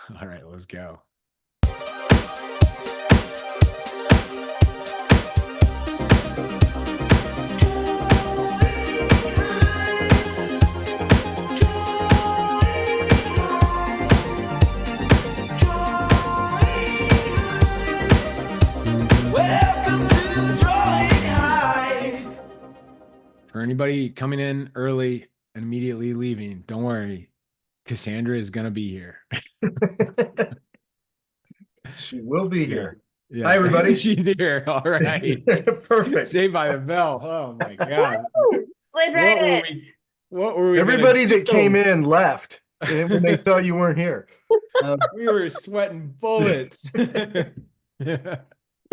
All right, let's go. Welcome to Drawing Hive. For anybody coming in early and immediately leaving, don't worry. Cassandra is going to be here. She will be Yeah. here. Yeah. Hi, everybody. She's here. All right. Perfect. Saved by the bell. Oh my God. Slid right in. What were we Everybody gonna that came do? in left when they saw you weren't here. We were sweating bullets.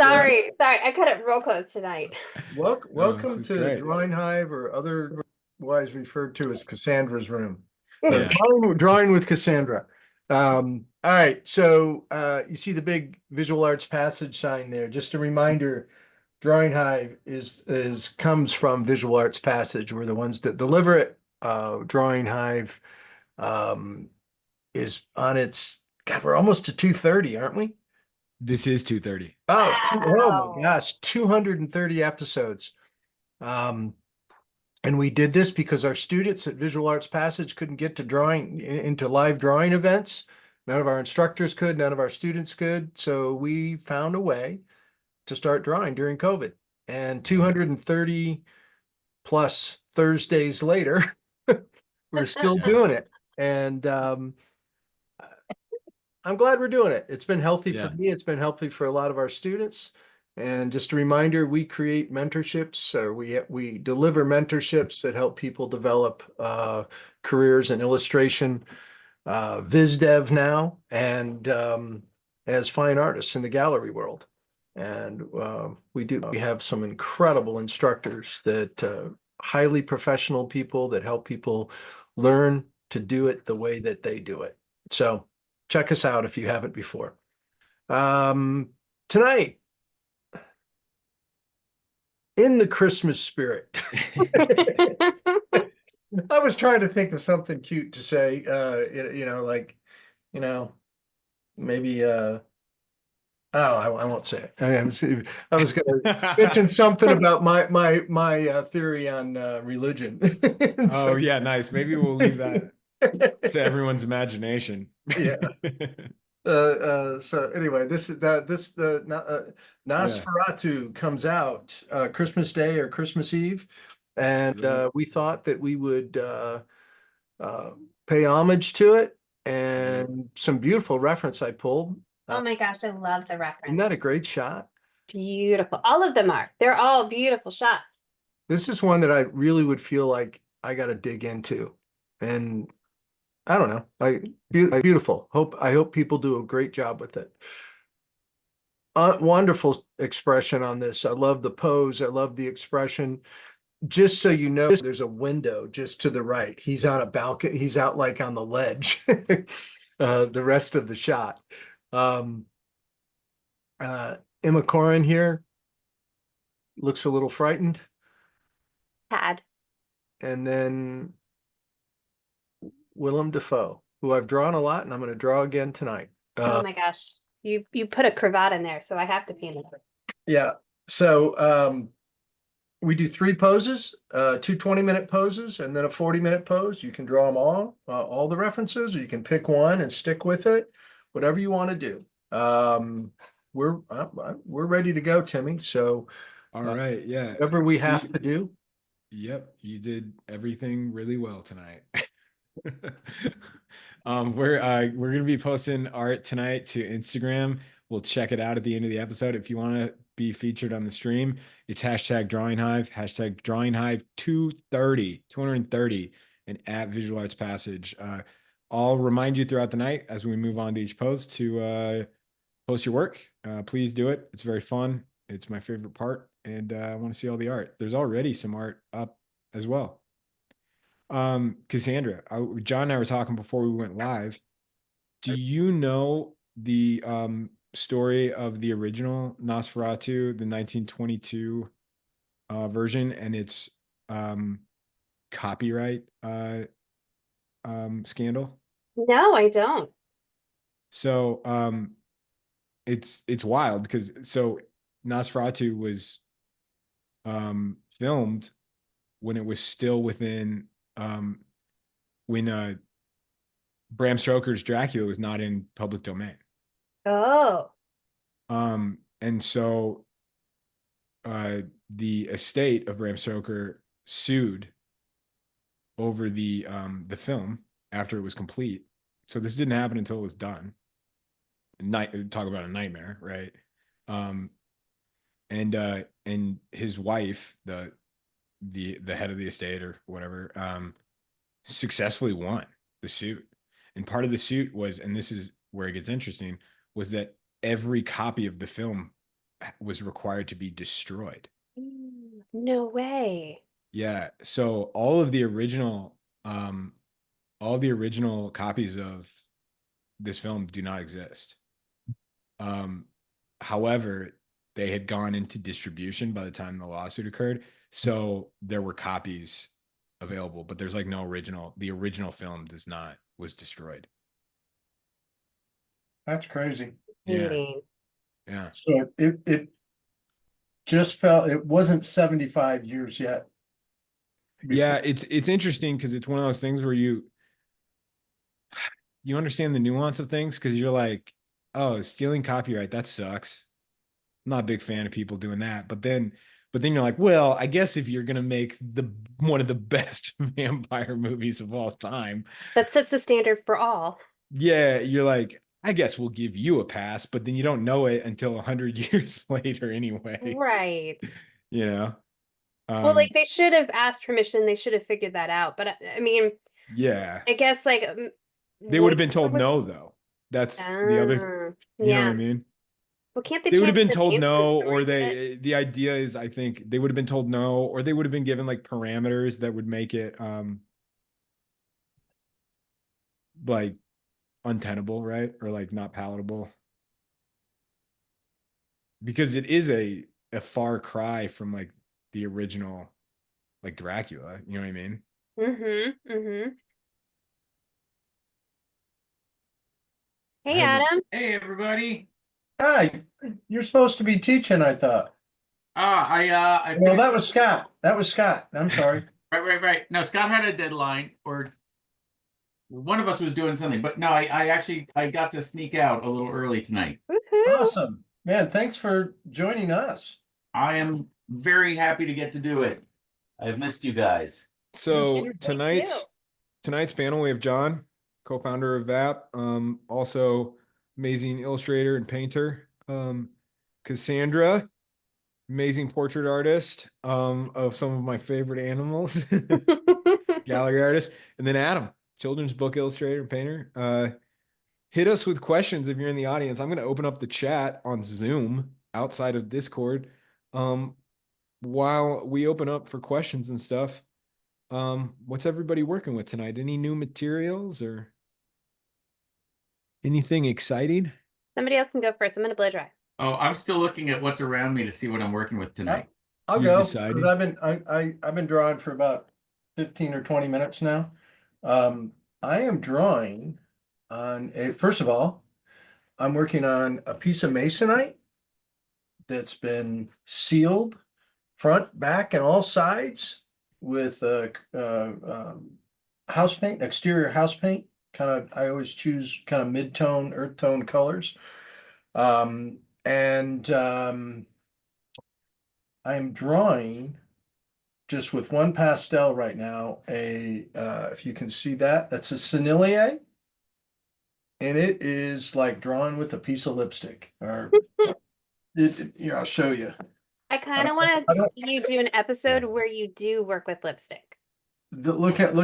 Sorry, I cut it real close tonight. Welcome is to great. Drawing Hive, or otherwise referred to as Cassandra's room. Yeah. Drawing with Cassandra. All right, so you see the big visual arts passage sign there. Just a reminder, Drawing Hive comes from Visual Arts Passage. We're the ones that deliver it. Drawing Hive is on its, God, we're almost to 230, aren't we? This is 2:30. Oh, oh Wow. my gosh, 230 episodes. And we did this because our students at Visual Arts Passage couldn't get to into live drawing events. None of our instructors could, none of our students could. So we found a way to start drawing during COVID. And 230 plus Thursdays later, we're still doing it. And I'm glad we're doing it. It's been healthy for me. It's been healthy for a lot of our students. And just a reminder, we create mentorships, or we deliver mentorships that help people develop careers in illustration, viz dev now, and as fine artists in the gallery world. And we have some incredible instructors that highly professional people that help people learn to do it the way that they do it. So check us out if you haven't before. Tonight, in the Christmas spirit, I was trying to think of something cute to say, maybe, I won't say it. I was going to mention something about my theory on religion. Oh yeah, nice. Maybe we'll leave that to everyone's imagination. Yeah. So anyway, Nosferatu comes out Christmas Day or Christmas Eve, and we thought that we would pay homage to it, and some beautiful reference I pulled. Oh my gosh, I love the reference. Isn't that a great shot? Beautiful. All of them are. They're all beautiful shots. This is one that I really would feel like I got to dig into, and I don't know. Beautiful. I hope people do a great job with it. Wonderful expression on this. I love the pose. I love the expression. Just so you know, there's a window just to the right. He's on a balcony. He's out like on the ledge. The rest of the shot. Emma Corrin here looks a little frightened. Tad. And then Willem Dafoe, who I've drawn a lot, and I'm going to draw again tonight. Oh my gosh. You put a cravat in there, so I have to paint it. Yeah. So we do 3 poses, 2 20-minute poses, and then a 40-minute pose. You can draw them all the references, or you can pick one and stick with it, whatever you want to do. We're ready to go, Timmy. So All right, yeah. whatever we have to do. Yep, you did everything really well tonight. We're gonna be posting art tonight to Instagram. We'll check it out at the end of the episode. If you want to be featured on the stream, it's hashtag Drawing Hive, hashtag Drawing Hive 230, and at Visual Arts Passage. I'll remind you throughout the night as we move on to each post to post your work. Please do it. It's very fun. It's my favorite part, and I want to see all the art. There's already some art up as well. Cassandra, John and I were talking before we went live. Do you know the story of the original Nosferatu, the 1922 version, and its copyright scandal? No, I don't. So it's wild because so Nosferatu was filmed when it was still within when Bram Stoker's Dracula was not in public domain. Oh. And so the estate of Bram Stoker sued over the film after it was complete. So this didn't happen until it was done. Talk about a nightmare, right? Um, and his wife, the head of the estate or whatever, successfully won the suit. And part of the suit was, and this is where it gets interesting, was that every copy of the film was required to be destroyed. No way. Yeah. So all the original copies of this film do not exist. Um, however, they had gone into distribution by the time the lawsuit occurred. So there were copies available, but there's like no original. The original film was destroyed. That's crazy. Yeah. Eating. Yeah. So it just felt, it wasn't 75 years yet. Yeah, it's interesting because it's one of those things where you understand the nuance of things because you're like, oh, stealing copyright, that sucks. I'm not a big fan of people doing that. But then you're like, well, I guess if you're gonna make the one of the best vampire movies of all time, That sets the standard for all. yeah, you're like, I guess we'll give you a pass, but then you don't know it until 100 years later anyway. Right. You know? Well, like they should have asked permission. They should have figured that out. But I mean, Yeah. I guess like They would have been what told was- no, though. That's the other, you know what I yeah. mean? Well, can't they They would have change been the told names of the no, or stories a bit? the idea is, I think they would have been told no, or they would have been given like parameters that would make it like untenable, right? Or like not palatable. Because it is a far cry from like the original like Dracula, you know what I mean? Mm-hmm. Mm-hmm. I Hey, haven't Adam. Hey everybody. Hi, you're supposed to be teaching, I thought. I Well, finished. that was Scott. That was Scott. I'm sorry. Right. No, Scott had a deadline, or one of us was doing something, but no, I actually I got to sneak out a little early tonight. Woohoo. Awesome. Man, thanks for joining us. I am very happy to get to do it. I've missed you guys. So too. tonight's panel, we have John, co-founder of VAP, also amazing illustrator and painter. Cassandra, amazing portrait artist of some of my favorite animals, gallery artist, and then Adam, children's book illustrator and painter. Hit us with questions if you're in the audience. I'm going to open up the chat on Zoom outside of Discord while we open up for questions and stuff. What's everybody working with tonight? Any new materials or anything exciting? Somebody else can go first. I'm gonna blow dry. Oh, I'm still looking at what's around me to see what I'm working with tonight. I'll You've go. decided? I've been drawing for about 15 or 20 minutes now. I am drawing on first of all, I'm working on a piece of masonite that's been sealed front, back, and all sides with house paint, exterior house paint. I always choose kind of mid-tone, earth tone colors. And I'm drawing just with one pastel right now, if you can see that, that's a Sennelier. And it is like drawing with a piece of lipstick, or here, I'll show you. I kind of I want don't- you do an episode where you do work with lipstick. Look at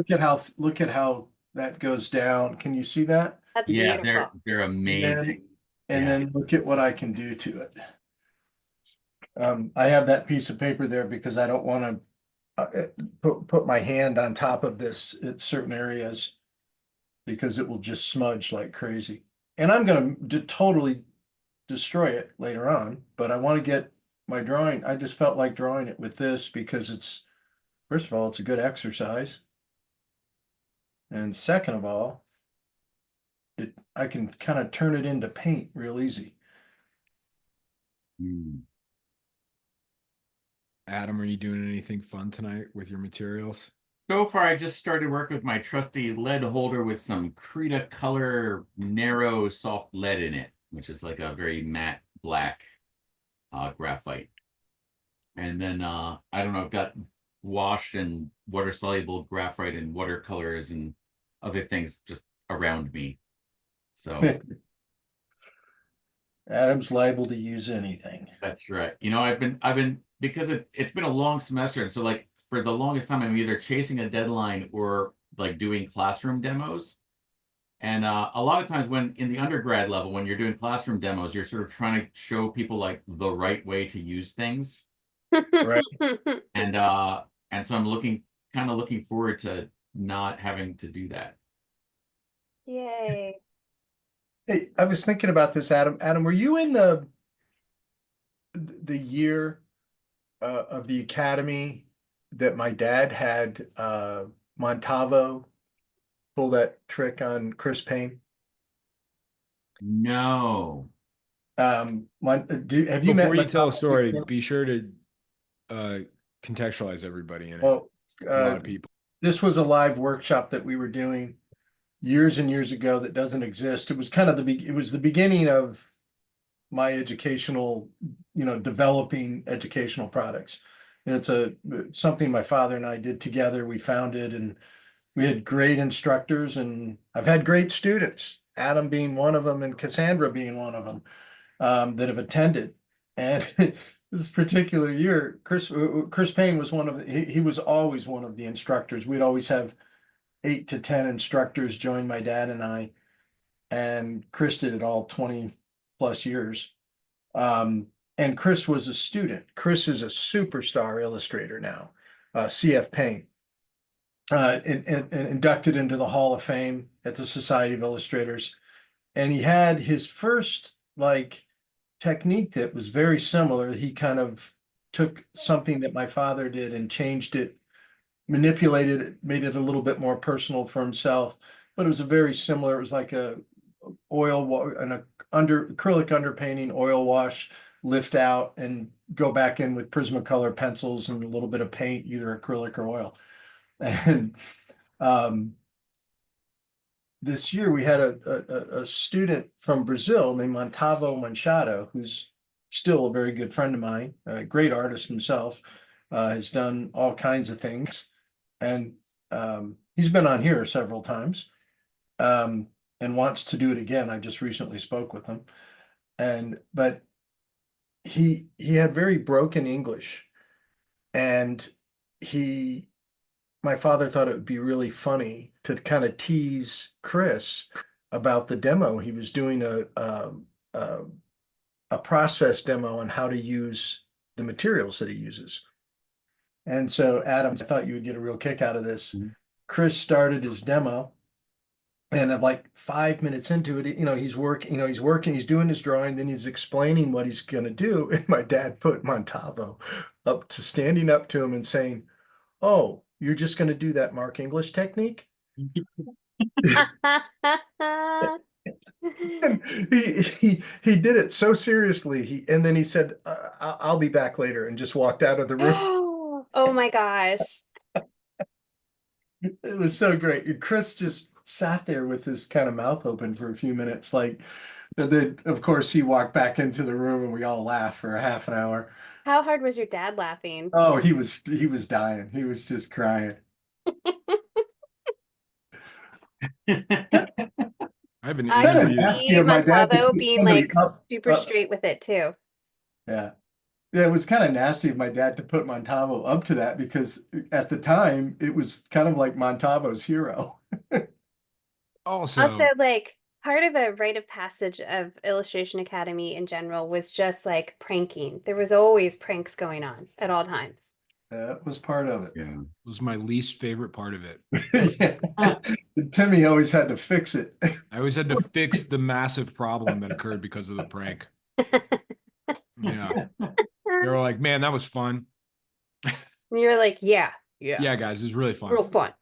how that goes down. Can you see that? That's Yeah, beautiful. they're amazing. And Yeah. then look at what I can do to it. I have that piece of paper there because I don't want to put my hand on top of this at certain areas because it will just smudge like crazy. And I'm going to totally destroy it later on, but I want to get my drawing. I just felt like drawing it with this because first of all, it's a good exercise. And second of all, I can kind of turn it into paint real easy. Adam, are you doing anything fun tonight with your materials? So far, I just started work with my trusty lead holder with some Krita color narrow soft lead in it, which is like a very matte black graphite. And then I don't know, I've got wash and water soluble graphite and watercolors and other things just around me. So Adam's liable to use anything. that's right. You know, I've been because it's been a long semester, and so like for the longest time, I'm either chasing a deadline or like doing classroom demos. And a lot of times when in the undergrad level, when you're doing classroom demos, you're sort of trying to show people like the right way to use things. Right. And so I'm kind of looking forward to not having to do that. Yay. Hey, I was thinking about this, Adam. Adam, were you in the year of the academy that my dad had Montalvo pull that trick on Chris Payne? No. Have you met Before you tell Montalvo a story, before? be sure to contextualize everybody in it. Well, It's a lot of people. this was a live workshop that we were doing years and years ago that doesn't exist. It was kind of it was the beginning of my educational, developing educational products. And it's something my father and I did together. We founded, and we had great instructors, and I've had great students, Adam being one of them and Cassandra being one of them, that have attended. And this particular year, Chris Payne was he was always one of the instructors. We'd always have 8 to 10 instructors join my dad and I, and Chris did it all 20 plus years. And Chris was a student. Chris is a superstar illustrator now, CF Payne, and inducted into the Hall of Fame at the Society of Illustrators. And he had his first technique that was very similar. He kind of took something that my father did and changed it, manipulated it, made it a little bit more personal for himself. But it was a very similar. It was like a acrylic underpainting, oil wash, lift out, and go back in with Prismacolor pencils and a little bit of paint, either acrylic or oil. And this year we had a student from Brazil named Montalvo Machado, who's still a very good friend of mine, a great artist himself, has done all kinds of things. And he's been on here several times, and wants to do it again. I just recently spoke with him. But he had very broken English, and my father thought it would be really funny to kind of tease Chris about the demo. He was doing a process demo on how to use the materials that he uses. And so, Adam, I thought you would get a real kick out of this. Mm-hmm. Chris started his demo, and at like 5 minutes into it, he's working, he's doing his drawing, then he's explaining what he's going to do. And my dad put Montalvo standing up to him and saying, "Oh, you're just going to do that Mark English technique?" He did it so seriously. And then he said, "I'll be back later," and just walked out of the room. Oh my gosh. It was so great. And Chris just sat there with his kind of mouth open for a few minutes. And then, of course, he walked back into the room and we all laughed for a half an hour. How hard was your dad laughing? Oh, he was dying. He was just crying. I have an I Kinda interview. nasty see of my dad to Montalvo put being somebody like up- super straight with it too. Yeah. Yeah, it was kind of nasty of my dad to put Montalvo up to that, because at the time it was kind of like Montalvo's hero. Also, like part of a rite of passage of Illustration Academy in general was just like pranking. There was always pranks going on at all times. That was part of it. Yeah. was my least favorite part of it. Yeah. Timmy always had to fix it. I always had to fix the massive problem that occurred because of the prank. Yeah. They were like, "Man, that was fun." And you're like, yeah, Yeah, guys, it was really fun. real fun.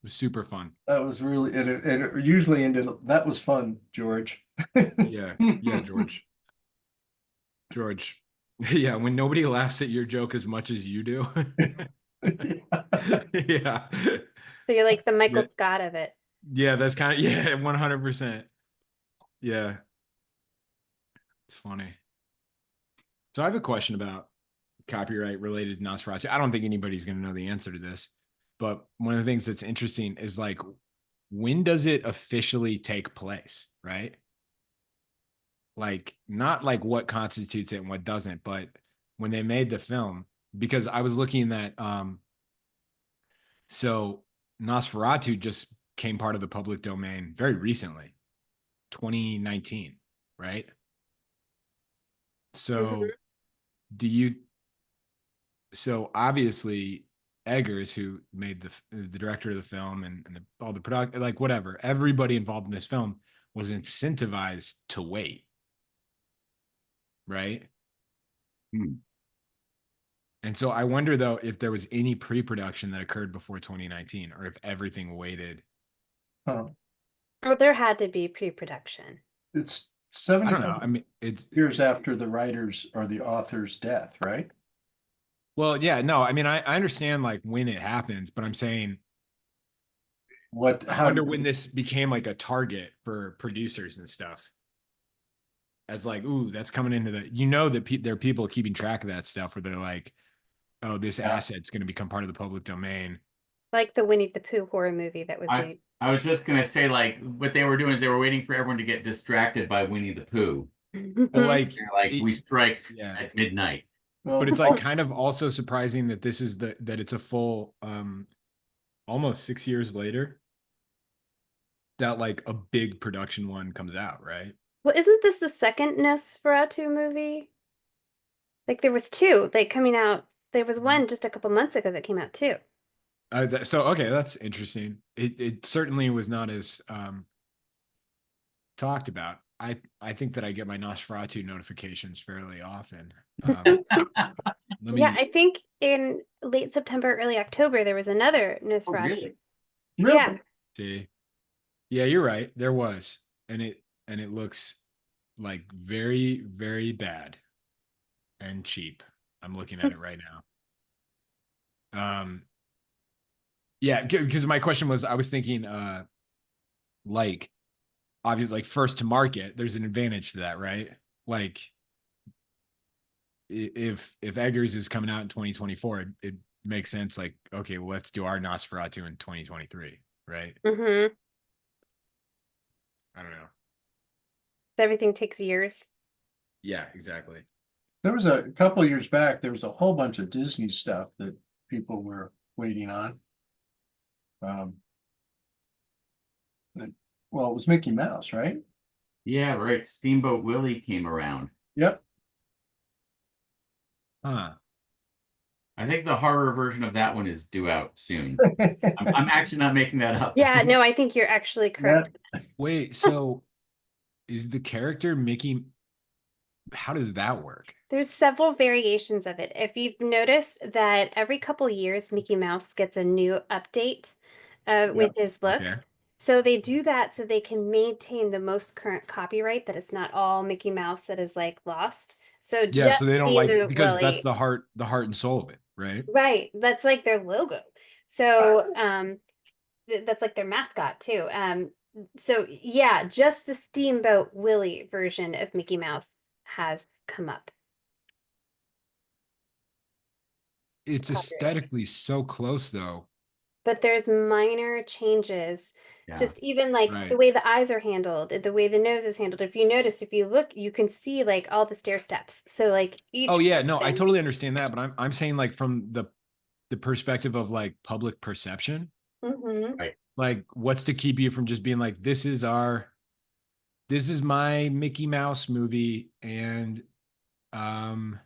was super fun. That was really, and it usually ended, that was fun, George. Yeah, yeah, George. George. Yeah, when nobody laughs at your joke as much as you do. Yeah. So you're like the Yeah, Michael Scott of it. yeah, that's kind of yeah, 100%. Yeah, it's funny. So I have a question about copyright related to Nosferatu. I don't think anybody's going to know the answer to this, but one of the things that's interesting is like, when does it officially take place, right? Like, not like what constitutes it and what doesn't, but when they made the film, because I was looking at, so Nosferatu just came part of the public domain very recently, 2019, right? So Mhm. do you so obviously Eggers, who made the director of the film and all the product, like whatever, everybody involved in this film was incentivized to wait, right? Hmm. And so I wonder though if there was any pre-production that occurred before 2019, or if everything waited. Huh. Well, there had to be pre-production. It's I don't know. 75 I mean, it's years after the writer's or the author's death, right? well, yeah, no, I mean, I understand like when it happens, but I'm saying What, I how wonder did when this became like a target for producers and stuff. As like, ooh, that's coming into the, that there are people keeping track of that stuff where they're like, oh, this Yeah. asset's going to become part of the public domain. Like the Winnie the Pooh horror movie that was I made. I was just gonna say, like, what they were doing is they were waiting for everyone to get distracted by Winnie the Pooh. Well, like, They're like, we strike yeah, at midnight. but Well, it's like kind of also surprising that this is that it's a full, almost 6 years later that like a big production one comes out, right? Well, isn't this the second Nosferatu movie? Like there was two like coming out. There was one just a couple months ago that came out too. So okay, that's interesting. It certainly was not as talked about. I think that I get my Nosferatu notifications fairly often. Let Yeah, me I think in late September, early October, there was another Oh, Nosferatu. really? Yeah. really? see. Yeah, you're right. There was, and it looks like very, very bad and cheap. I'm looking at it right now. Yeah, because my question was, I was thinking, like, obviously, like first to market, there's an advantage to that, right? Like, if Eggers is coming out in 2024, it makes sense. Like, okay, well, let's do our Nosferatu in 2023, right? Mm-hmm. I don't know. Everything takes years. Yeah, exactly. There was a couple of years back, there was a whole bunch of Disney stuff that people were waiting on. Um, well, it was Mickey Mouse, right? Yeah, right. Steamboat Willie came around. Yep. Huh. I think the horror version of that one is due out soon. I'm actually not making that up. Yeah, no, I think you're actually That, correct. Wait, so is the character Mickey? How does that work? There's several variations of it. If you've noticed that every couple years, Mickey Mouse gets a new update with yep. his look. Okay. So they do that so they can maintain the most current copyright, that it's not all Mickey Mouse that is like lost. So Yeah, just so they don't like, Steamboat because that's Willie, the heart and soul of it, right? right? That's like their logo. So that's like their mascot too. So yeah, just the Steamboat Willie version of Mickey Mouse has come up. It's Copyright. aesthetically so close though. But there's minor changes. Yeah. Just even like the Right. way the eyes are handled, the way the nose is handled. If you notice, if you look, you can see like all the stair steps. So like Oh each yeah, no, I person. totally understand that, but I'm saying like from the perspective of like public perception, Mhm. Right. like what's to keep you from just being like, this is my Mickey Mouse movie, um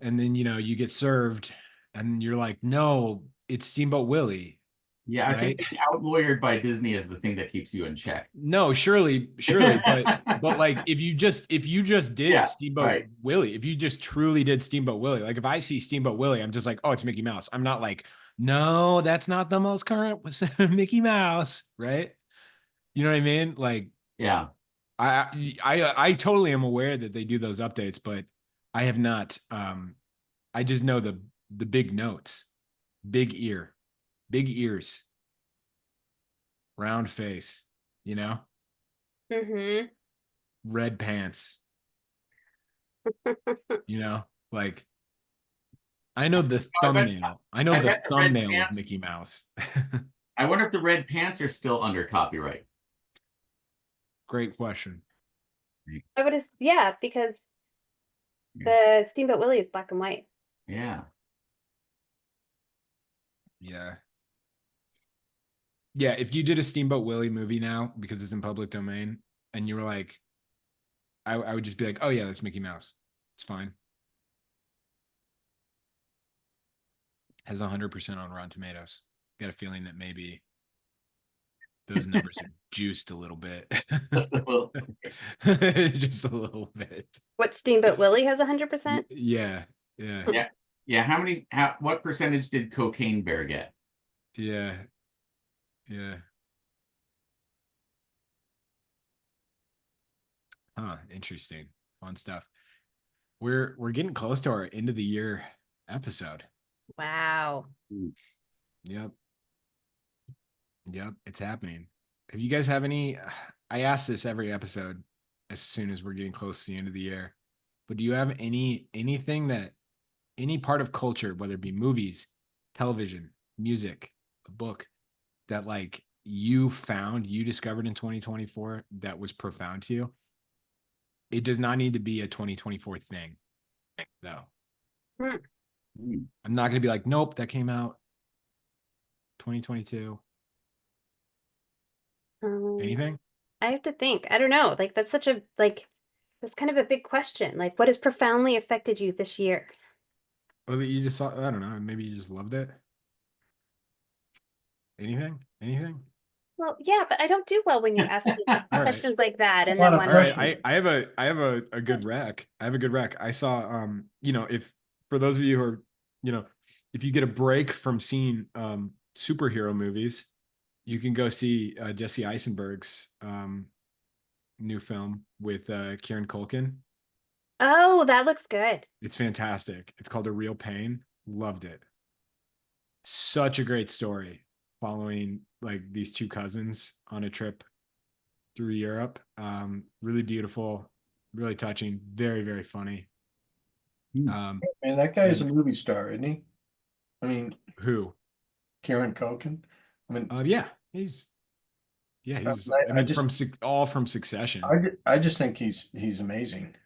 and then you get served and you're like, no, it's Steamboat Willie. Yeah, I think right? being out-lawyered by Disney is the thing that keeps you in check. No, surely, but like if you just did Yeah, Steamboat right. Willie, if you just truly did Steamboat Willie, like if I see Steamboat Willie, I'm just like, oh, it's Mickey Mouse. I'm not like, no, that's not the most current Mickey Mouse, right? You know what I mean? Like Yeah. I totally am aware that they do those updates, but I have not. I just know the big notes, big ear, big ears, round face, you know, Mm-hmm. red pants, you know, like I know the I bet thumbnail. I know I the bet the red thumbnail of pants. Mickey Mouse. I wonder if the red pants are still under copyright. Great question. I would, yeah, because the Steamboat Willie is black and white. Yeah. Yeah. Yeah, if you did a Steamboat Willie movie now because it's in public domain and you were like, I would just be like, oh yeah, that's Mickey Mouse. It's fine. Has 100% on Rotten Tomatoes. Got a feeling that maybe those numbers are juiced a little bit. Just a little. Just a little bit. What Steamboat Willie has 100%? Yeah. Yeah. Yeah. Yeah. What percentage did Cocaine Bear get? Yeah. Yeah. Huh. Interesting. Fun stuff. We're getting close to our end of the year episode. Wow. Yep. Yep. It's happening. Have you guys have any? I ask this every episode as soon as we're getting close to the end of the year. But do you have anything that any part of culture, whether it be movies, television, music, a book, that like you discovered in 2024 that was profound to you? It does not need to be a 2024 thing, though. Hmm. I'm not going to be like, nope, that came out 2022. Anything? I have to think. I don't know. Like that's that's kind of a big question. Like what has profoundly affected you this year? Or that you just saw, I don't know, maybe you just loved it. Anything? Anything? Well, yeah, but I don't do well when you ask me All right. questions like that and Lot then of All right, pressure. I have a good rec. I have a good rec. I saw if for those of you who are, if you get a break from seeing superhero movies, you can go see Jesse Eisenberg's new film with Kieran Culkin. Oh, that looks good. It's fantastic. It's called A Real Pain. Loved it. Such a great story following like these two cousins on a trip through Europe. Really beautiful, really touching, very, very funny. And that guy is a and movie star, isn't he? I mean, who? Kieran Culkin. I mean, Yeah, he's I I mean, just, all from Succession. I just think he's amazing.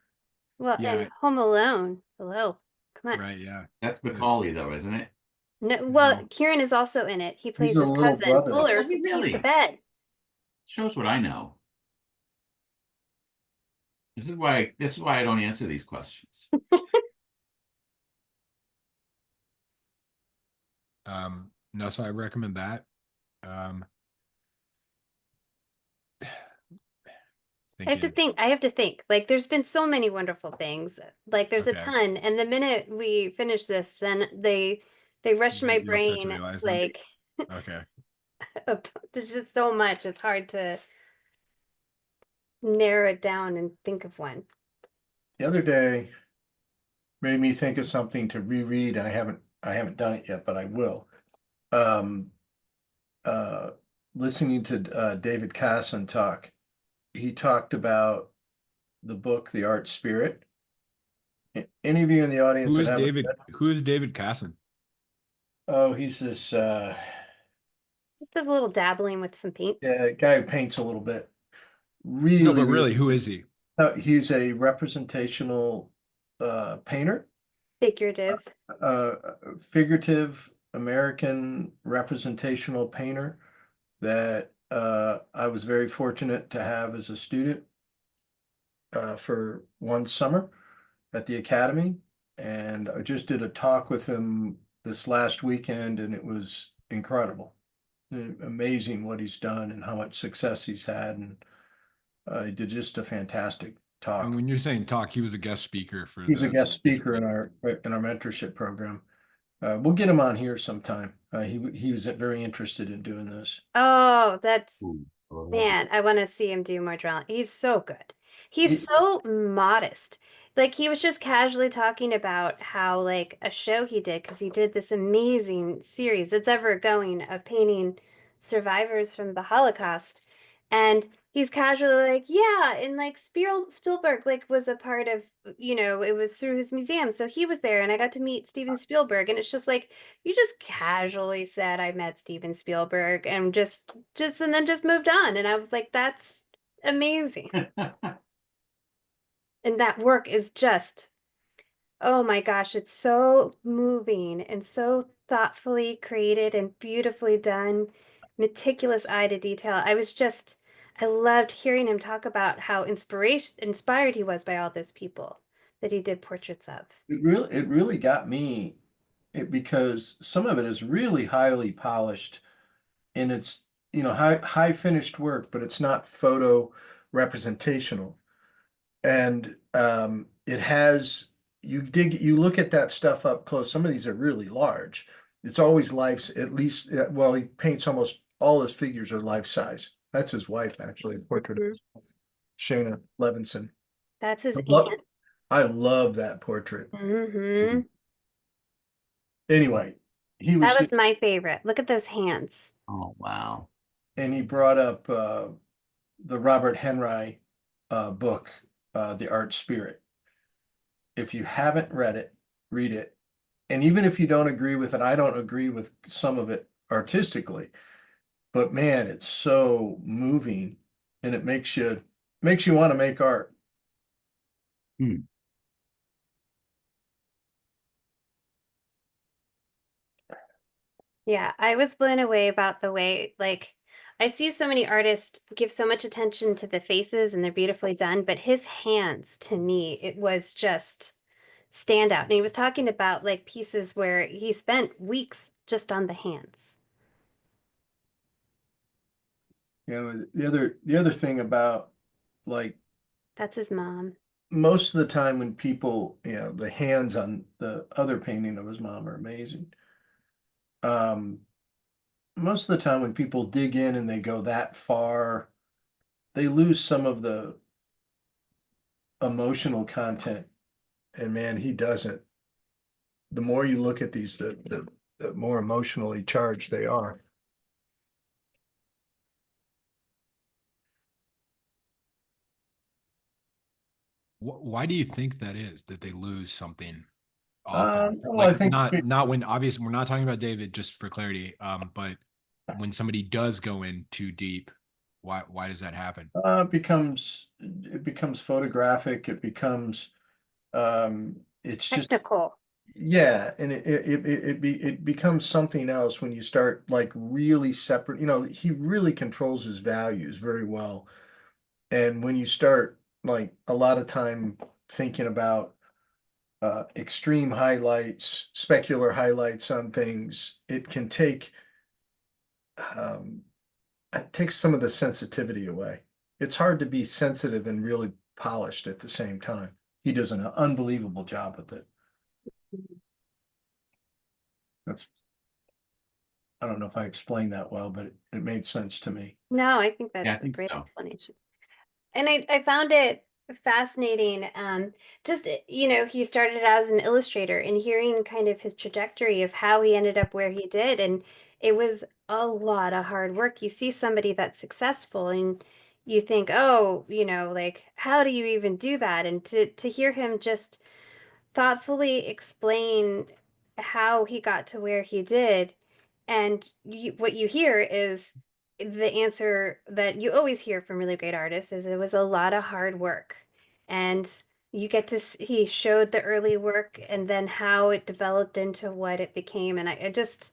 Well, Yeah. and Home Alone. Hello. Come on. Right, yeah. That's Yes. Macaulay, though, isn't it? No, well, No. Kieran is also in it. He plays a his little cousin, brother. Fuller, Does he who pees really? the bed. Shows what I know. This is why I don't answer these questions. No, so I recommend that. I have to think. Like, there's been so many wonderful things. Like, there's a Okay. ton. And the minute we finish this, then they rush my You'll start to brain. realize them? Like, Okay. there's just so much. It's hard to narrow it down and think of one. The other day made me think of something to reread. I haven't done it yet, but I will. Listening to David Casson talk, he talked about the book, The Art Spirit. Any of you in the audience Who is that haven't David? read- Who is David Casson? Oh, he's this Just a little dabbling with some paints. guy who paints a little bit. No, Really, but really, who is he? he's a representational painter, Figurative. figurative American representational painter that I was very fortunate to have as a student for one summer at the academy. And I just did a talk with him this last weekend, and it was incredible. amazing what he's done and how much success he's had, and he did just a fantastic talk. And when you're saying talk, he was a guest speaker for He's a the guest speaker in our mentorship program. We'll get him on here sometime. He was very interested in doing this. Oh, that's Ooh, oh, yeah. man, I want to see him do more drawing. He's so good. He's He- so modest. Like he was just casually talking about how like a show he did because he did this amazing series that's ever going of painting survivors from the Holocaust. And he's casually like, yeah, and like Spielberg like was a part of, it was through his museum. So he was there and I got to meet Steven Spielberg and it's just like you just casually said I met Steven Spielberg and just and then just moved on. And I was like, that's amazing. And that work is just, oh my gosh, it's so moving and so thoughtfully created and beautifully done, meticulous eye to detail. I loved hearing him talk about how inspired he was by all those people that he did portraits of. it really got me, because some of it is really highly polished, and it's high finished work, but it's not photo representational. And it has, you look at that stuff up close. Some of these are really large. It's always life's, at least, well, he paints almost all his figures are life size. That's his wife, actually, a portrait of Shayna Levinson. That's his I aunt. I love that portrait. Mm-hmm. Anyway, he was, That was my favorite. Look at those hands. Oh, wow. and he brought up the Robert Henry book, The Art Spirit. If you haven't read it, read it. And even if you don't agree with it, I don't agree with some of it artistically, but man, it's so moving, and it makes you want to make art. Hmm. Yeah, I was blown away about the way, like, I see so many artists give so much attention to the faces and they're beautifully done, but his hands, to me, it was just standout. And he was talking about like pieces where he spent weeks just on the hands. The other thing about, like, That's his mom. most of the time when people, the hands on the other painting of his mom are amazing. Most of the time when people dig in and they go that far, they lose some of the emotional content. And man, he doesn't. The more you look at these, the more emotionally charged they are. Why do you think that is, that they lose something often? Well, I Like think not when, obviously we're not talking about David, just for clarity. But when somebody does go in too deep, why does that happen? it becomes photographic. It becomes it's just, Technical. yeah, and it becomes something else when you start like really separate. He really controls his values very well. And when you start like a lot of time thinking about extreme highlights, specular highlights on things, um, it takes some of the sensitivity away. It's hard to be sensitive and really polished at the same time. He does an unbelievable job with it. That's, I don't know if I explained that well, but it made sense to me. No, I think Yeah, I that's a think great so. explanation. And I found it fascinating. Just, he started out as an illustrator and hearing kind of his trajectory of how he ended up where he did. And it was a lot of hard work. You see somebody that's successful and you think, oh, like, how do you even do that? And to hear him just thoughtfully explain how he got to where he did. And what you hear is the answer that you always hear from really great artists is it was a lot of hard work. And you get to he showed the early work and then how it developed into what it became. And I just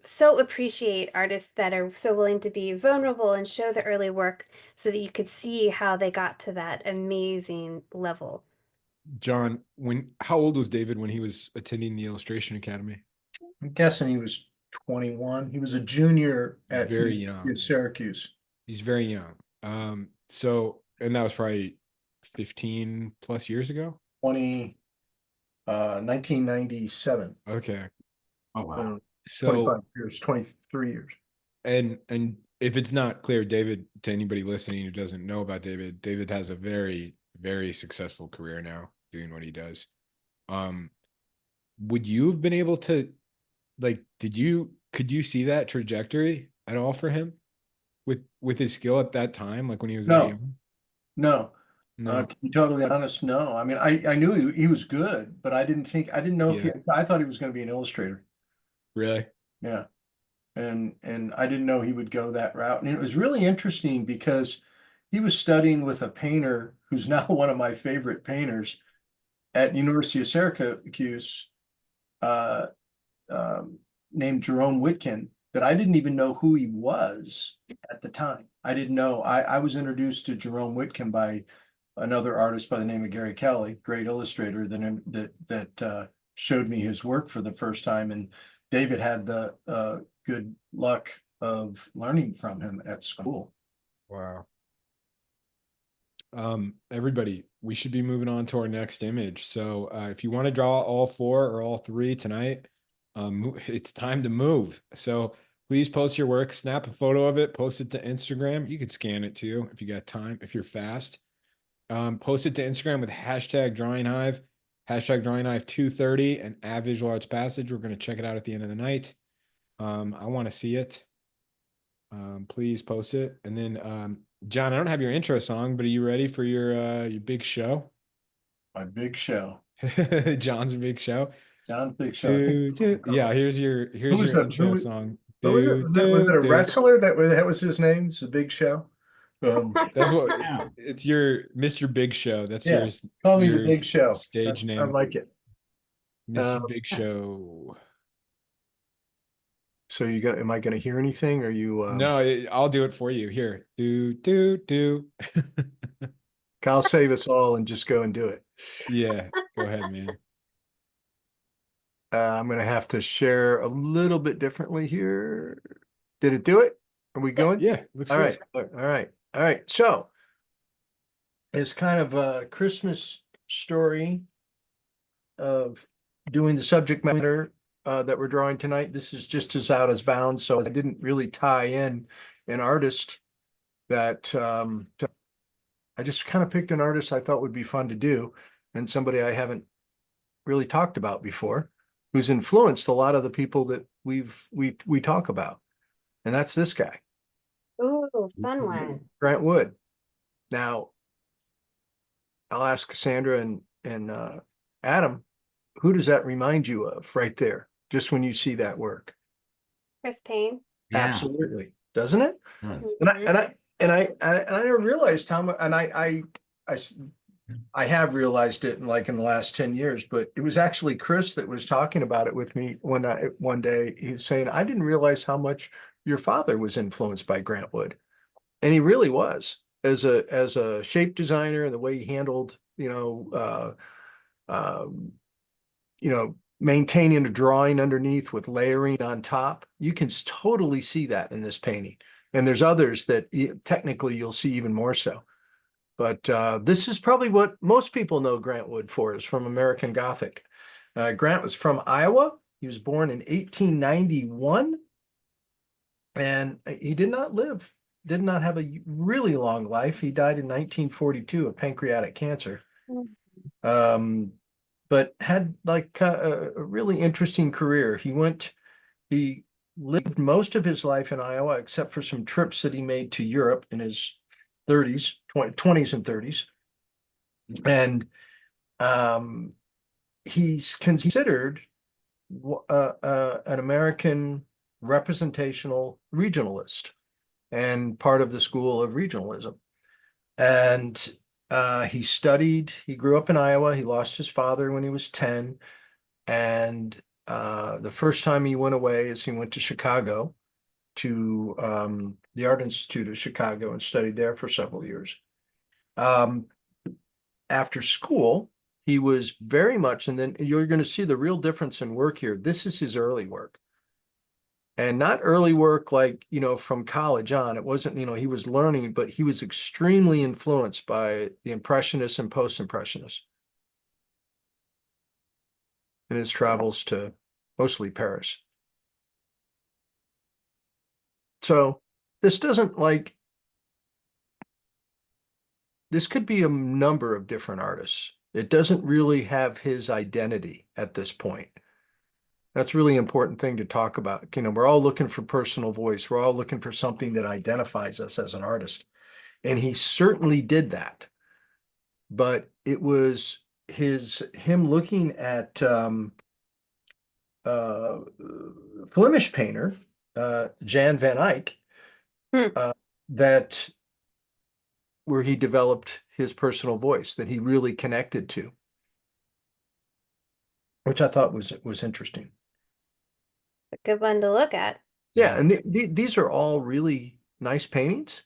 so appreciate artists that are so willing to be vulnerable and show the early work so that you could see how they got to that amazing level. John, how old was David when he was attending the Illustration Academy? I'm guessing he was 21. He was a junior at Very young. Syracuse. He's very young. So, and that was probably 15 plus years ago. 1997. Okay. Oh wow. So 25 So, years, 23 years. and if it's not clear, David, to anybody listening who doesn't know about David, David has a very, very successful career now doing what he does. Would you have been able to, like, could you see that trajectory at all for him with his skill at that time, like when he was that No, young? no. No. To be totally honest, no. I mean, I knew he was good, but I didn't know if Yeah. I thought he was going to be an illustrator. Really? Yeah. And I didn't know he would go that route. And it was really interesting because he was studying with a painter who's now one of my favorite painters at the University of Syracuse, uh, named Jerome Whitkin, that I didn't even know who he was at the time. I didn't know. I was introduced to Jerome Whitkin by another artist by the name of Gary Kelly, great illustrator that showed me his work for the first time. And David had the good luck of learning from him at school. Wow. Everybody, we should be moving on to our next image. So if you want to draw all four or all three tonight, it's time to move. So please post your work, snap a photo of it, post it to Instagram. You could scan it too if you got time, if you're fast. Post it to Instagram with hashtag Drawing Hive, hashtag Drawing Hive 230, and add Visual Arts Passage. We're going to check it out at the end of the night. I want to see it. Please post it. And then John, I don't have your intro song, but are you ready for your big show? My big show. John's big show. John's big show. I think Yeah, here's your intro song. What was it? Was it a wrestler that was his name? It's a big show. That's what Yeah. it's your Mr. Big Show. That's Yeah, your call me the your big show. stage I name. like it. Mr. Big Show. So am I gonna hear anything? Or you No, I'll do it for you. Here. Do. I'll save us all and just go and do it. Yeah, go ahead, man. I'm gonna have to share a little bit differently here. Did it do it? Are we going? Yeah, looks All good. right. All right. All right. So it's kind of a Christmas story of doing the subject matter that we're drawing tonight. This is just as out as bounds, so I didn't really tie in an artist that I just kind of picked an artist I thought would be fun to do, and somebody I haven't really talked about before, who's influenced a lot of the people that we talk about, and that's this guy, Ooh, fun one. Grant Wood. Now, I'll ask Cassandra and Adam, who does that remind you of right there, just when you see that work? Chris Payne. Yeah, Absolutely, doesn't it? it does. And I never realized how much, and I have realized it in the last 10 years, but it was actually Chris that was talking about it with me one day. He was saying, I didn't realize how much your father was influenced by Grant Wood. And he really was, as a shape designer, and the way he handled, maintaining a drawing underneath with layering on top. You can totally see that in this painting. And there's others that technically you'll see even more so. But this is probably what most people know Grant Wood for, is from American Gothic. Grant was from Iowa. He was born in 1891. And he did not have a really long life. He died in 1942 of pancreatic cancer. But had a really interesting career. He lived most of his life in Iowa, except for some trips that he made to Europe in his 20s and 30s. And he's considered an American representational regionalist and part of the school of regionalism. And he grew up in Iowa. He lost his father when he was 10. And the first time he went away is he went to Chicago, to the Art Institute of Chicago, and studied there for several years. After school, he was very much, and then you're going to see the real difference in work here. This is his early work. and not early work like, from college on. It wasn't, he was learning, but he was extremely influenced by the Impressionists and Post-Impressionists in his travels to mostly Paris. So this doesn't this could be a number of different artists. It doesn't really have his identity at this point. That's a really important thing to talk about. We're all looking for personal voice. We're all looking for something that identifies us as an artist. And he certainly did that. But it was him looking at Flemish painter Jan van Eyck that where he developed his personal voice that he really connected to, which I thought was interesting. A good one to look at. Yeah, and these are all really nice paintings,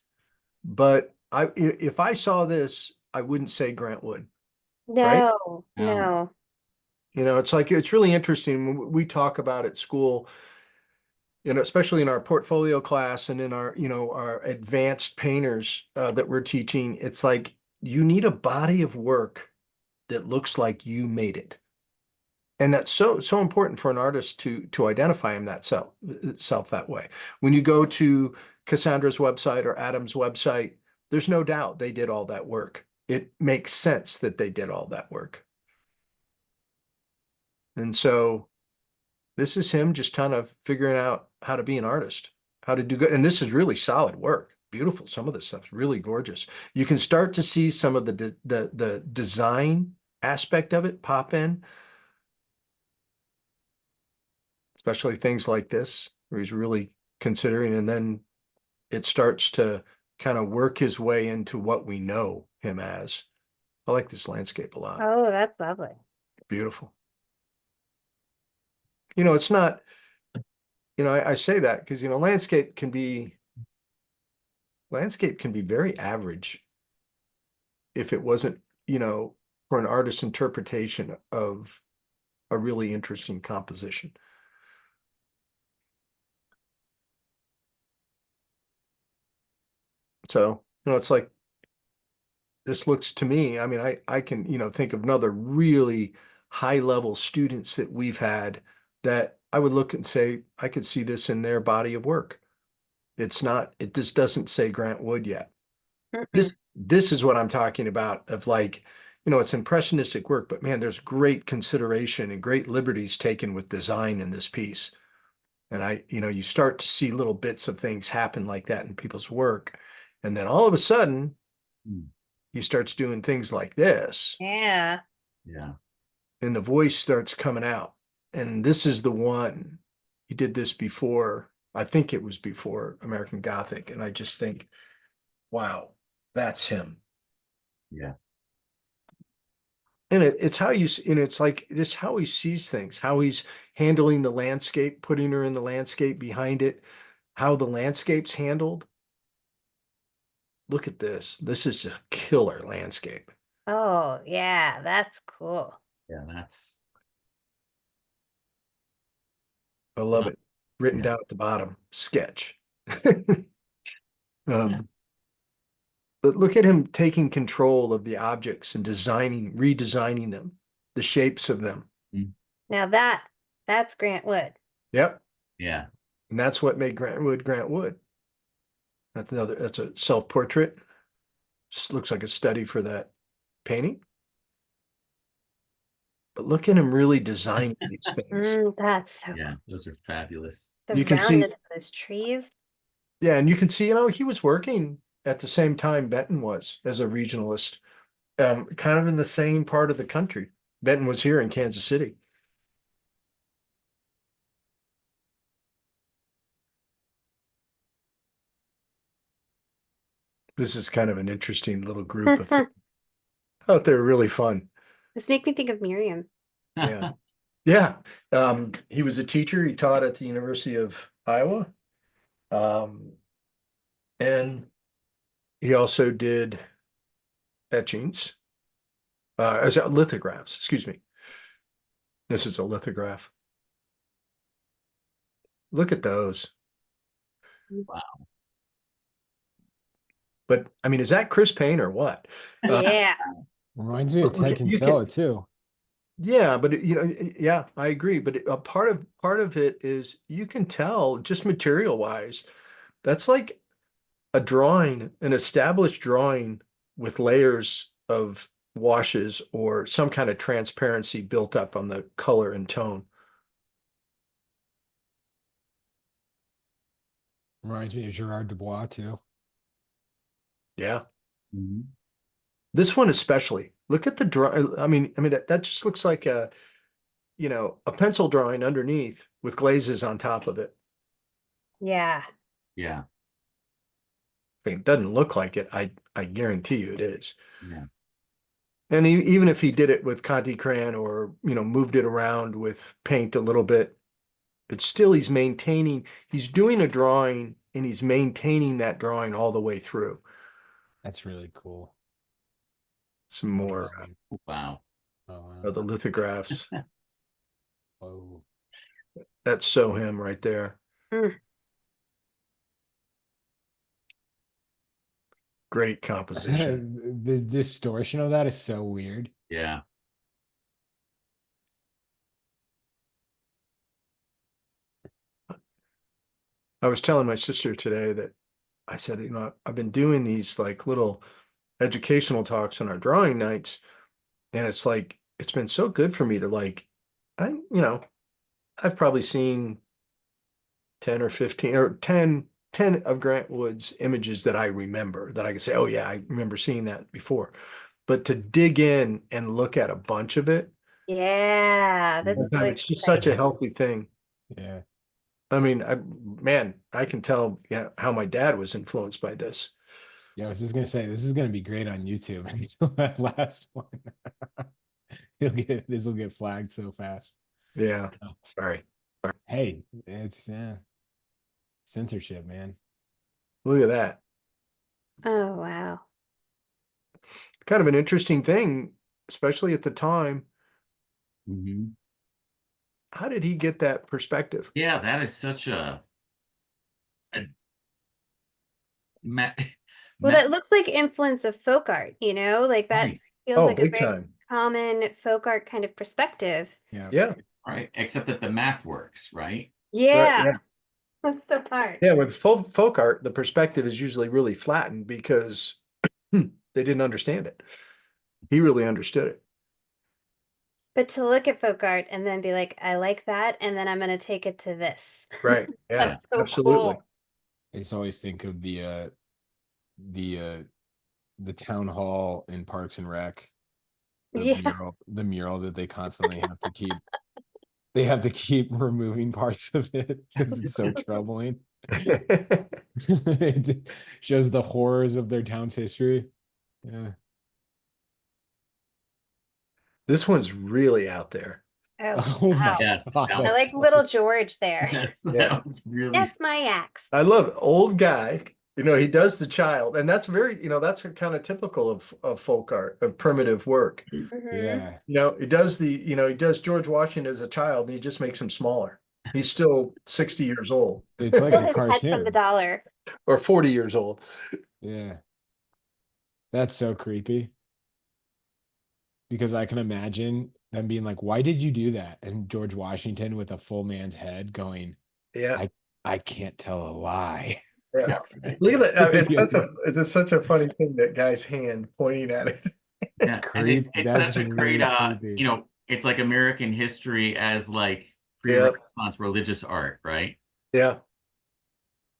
but if I saw this, I wouldn't say Grant Wood, right? No, no. It's like it's really interesting when we talk about at school, especially in our portfolio class and in our, our advanced painters that we're teaching. It's like you need a body of work that looks like you made it. And that's so important for an artist to identify him that self that way. When you go to Cassandra's website or Adam's website, there's no doubt they did all that work. It makes sense that they did all that work. And so this is him just kind of figuring out how to be an artist, how to do good. And this is really solid work. Beautiful. Some of this stuff's really gorgeous. You can start to see some of the design aspect of it pop in. Especially things like this, where he's really considering, and then it starts to kind of work his way into what we know him as. I like this landscape a lot. Oh, that's lovely. Beautiful. It's not, I say that because, landscape can be very average if it wasn't, for an artist's interpretation of a really interesting composition. So, it's like, this looks to me, I mean, I can, think of another really high level students that we've had that I would look and say, I could see this in their body of work. It just doesn't say Grant Wood yet. This is what I'm talking about of like, it's impressionistic work, but man, there's great consideration and great liberties taken with design in this piece. And you start to see little bits of things happen like that in people's work. And then all of a sudden, he starts doing things like this. Yeah. Yeah. And the voice starts coming out. And this is the one. He did this before, I think it was before American Gothic. And I just think, wow, that's him. Yeah. And it's how it's like just how he sees things, how he's handling the landscape, putting her in the landscape behind it, how the landscape's handled. Look at this. This is a killer landscape. Oh, yeah, that's cool. Yeah, that's I love it. Written yeah. down at the bottom, sketch. Yeah. But look at him taking control of the objects and redesigning them, the shapes of them. Now that's Grant Wood. Yep. Yeah. And that's what made Grant Wood. That's a self-portrait. Just looks like a study for that painting. But look at him really designing these things. That's so Yeah, those are fabulous. the You can see- roundness of those trees. Yeah, and you can see, he was working at the same time Benton was as a regionalist, kind of in the same part of the country. Benton was here in Kansas City. This is kind of an interesting little group of out there, really fun. This makes me think of Miriam. Yeah. Yeah. He was a teacher. He taught at the University of Iowa. And he also did etchings, as lithographs, excuse me. This is a lithograph. Look at those. Wow. But I mean, is that Chris Payne or what? Yeah. Reminds me of Look, Ted you Kinsella too. Yeah, but yeah, I agree. But a part of it is you can tell just material wise, that's like a drawing, an established drawing with layers of washes or some kind of transparency built up on the color and tone. Reminds me of Gerard Dubois too. Yeah. Mhm. This one especially. Look at the draw. I mean that just looks like a pencil drawing underneath with glazes on top of it. Yeah. Yeah. I mean, it doesn't look like it. I guarantee you it is. Yeah. And even if he did it with Conti crayon or, moved it around with paint a little bit, it's still he's doing a drawing and he's maintaining that drawing all the way through. That's really cool. Some more Wow. Oh, wow. of the lithographs. Oh. That's so him right there. Mm. Great composition. The distortion of that is so weird. Yeah. I was telling my sister today that I said, I've been doing these like little educational talks on our drawing nights, and it's like it's been so good for me to like, I've probably seen 10 or 15 or 10 of Grant Wood's images that I remember that I can say, oh yeah, I remember seeing that before. But to dig in and look at a bunch of it, Yeah. That's so it's just such a exciting. healthy thing. Yeah. I mean, man, I can tell how my dad was influenced by this. Yeah, I was just gonna say this is gonna be great on YouTube until that last one. This will get flagged so fast. Yeah. Oh. Sorry. Hey, it's censorship, man. Look at that. Oh, wow. Kind of an interesting thing, especially at the time. Mhm. How did he get that perspective? Yeah, that is such a ma Well, ma that looks like influence of folk art, like that right, feels Oh, like a big very time. common folk art kind of perspective. Yeah. Yeah. right. Except that the math works, right? Right. Yeah. Yeah. That's so hard. Yeah. With folk art, the perspective is usually really flattened because they didn't understand it. He really understood it. But to look at folk art and then be like, I like that, and then I'm gonna take it to this. Right. Yeah. That's so Absolutely. cool. I just always think of the the town hall in Parks and Rec, Yeah. the mural that they constantly have to keep they have to keep removing parts of it because it's so troubling. It shows the horrors of their town's history. Yeah. This one's really out there. Oh, Oh wow. my Yes, God, that I that's like so- little George there. Yeah. that was really That's my axe. I love old guy. He does the child, and that's very, that's kind of typical of folk art, of primitive work. Mhm. Yeah. He does George Washington as a child, and he just makes him smaller. He's still 60 years old It's like Pull a his head from the cartoon. dollar. or 40 years old. Yeah. That's so creepy. Because I can imagine them being like, why did you do that? And George Washington with a full man's head going, Yeah. I can't tell a lie. Yeah. right. Look at that. It's such a funny thing, that guy's hand pointing at it. Yeah, and Creep. it's That's such a great really creepy. it's like American history as like Yeah. pre-Renaissance religious art, right? Yeah.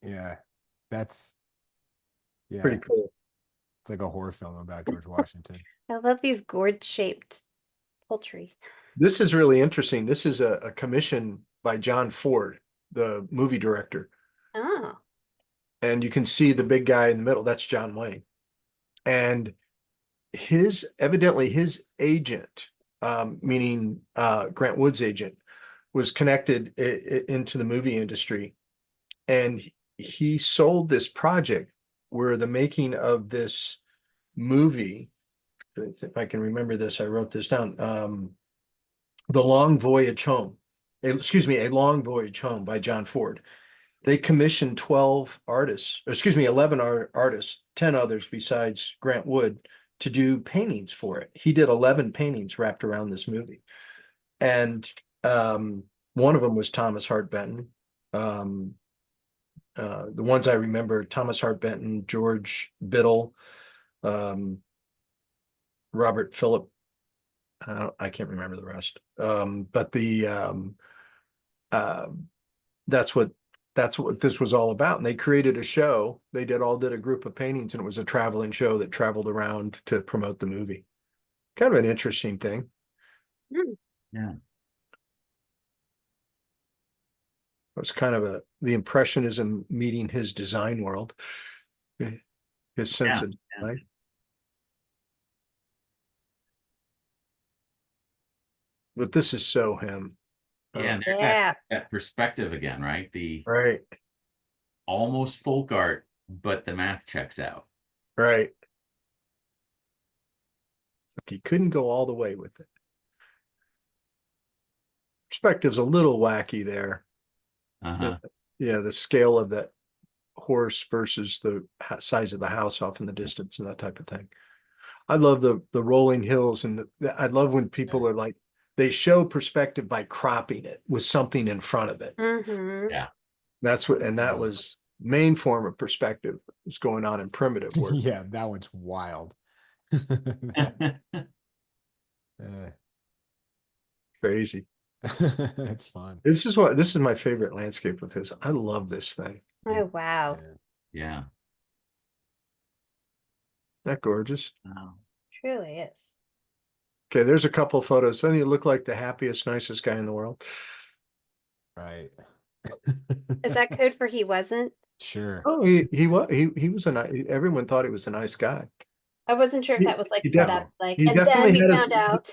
Yeah. That's Pretty cool. it's like a horror film about George Washington. I love these gourd-shaped poultry. This is really interesting. This is a commission by John Ford, the movie director. Oh, And you can see the big guy in the middle. That's John Wayne. And evidently his agent, meaning Grant Wood's agent, was connected into the movie industry. And he sold this project where the making of this movie, if I can remember this, I wrote this down. The Long Voyage Home. A Long Voyage Home by John Ford. They commissioned 12 artists, 11 artists, 10 others besides Grant Wood to do paintings for it. He did 11 paintings wrapped around this movie. And one of them was Thomas Hart Benton. The ones I remember, Thomas Hart Benton, George Biddle, Robert Phillip. I can't remember the rest. But that's what this was all about. And they created a show. They did a group of paintings, and it was a traveling show that traveled around to promote the movie. Kind of an interesting thing. Yeah. It was kind of the Impressionism meeting his design world, his sense of design. But this is so him. Yeah, and there's that perspective again, right? The almost folk art, but the math checks out. Right. Like he couldn't go all the way with it. Perspective's a little wacky there. Yeah, the scale of that horse versus the size of the house off in the distance and that type of thing. I love the rolling hills, and I love when people are like, they show perspective by cropping it with something in front of it. Yeah. That's what, and that was main form of perspective was going on in primitive work. Yeah, that one's wild. Crazy. That's fun. This is my favorite landscape of his. I love this thing. Oh, wow. Yeah. Isn't that gorgeous? Wow. Truly is. Okay, there's a couple of photos. Doesn't he look like the happiest, nicest guy in the world? Right. Is that code for he wasn't? Sure. Oh, he was a nice, everyone thought he was a nice guy. I wasn't sure if that was like He set up, like, he and then definitely we had his- found out.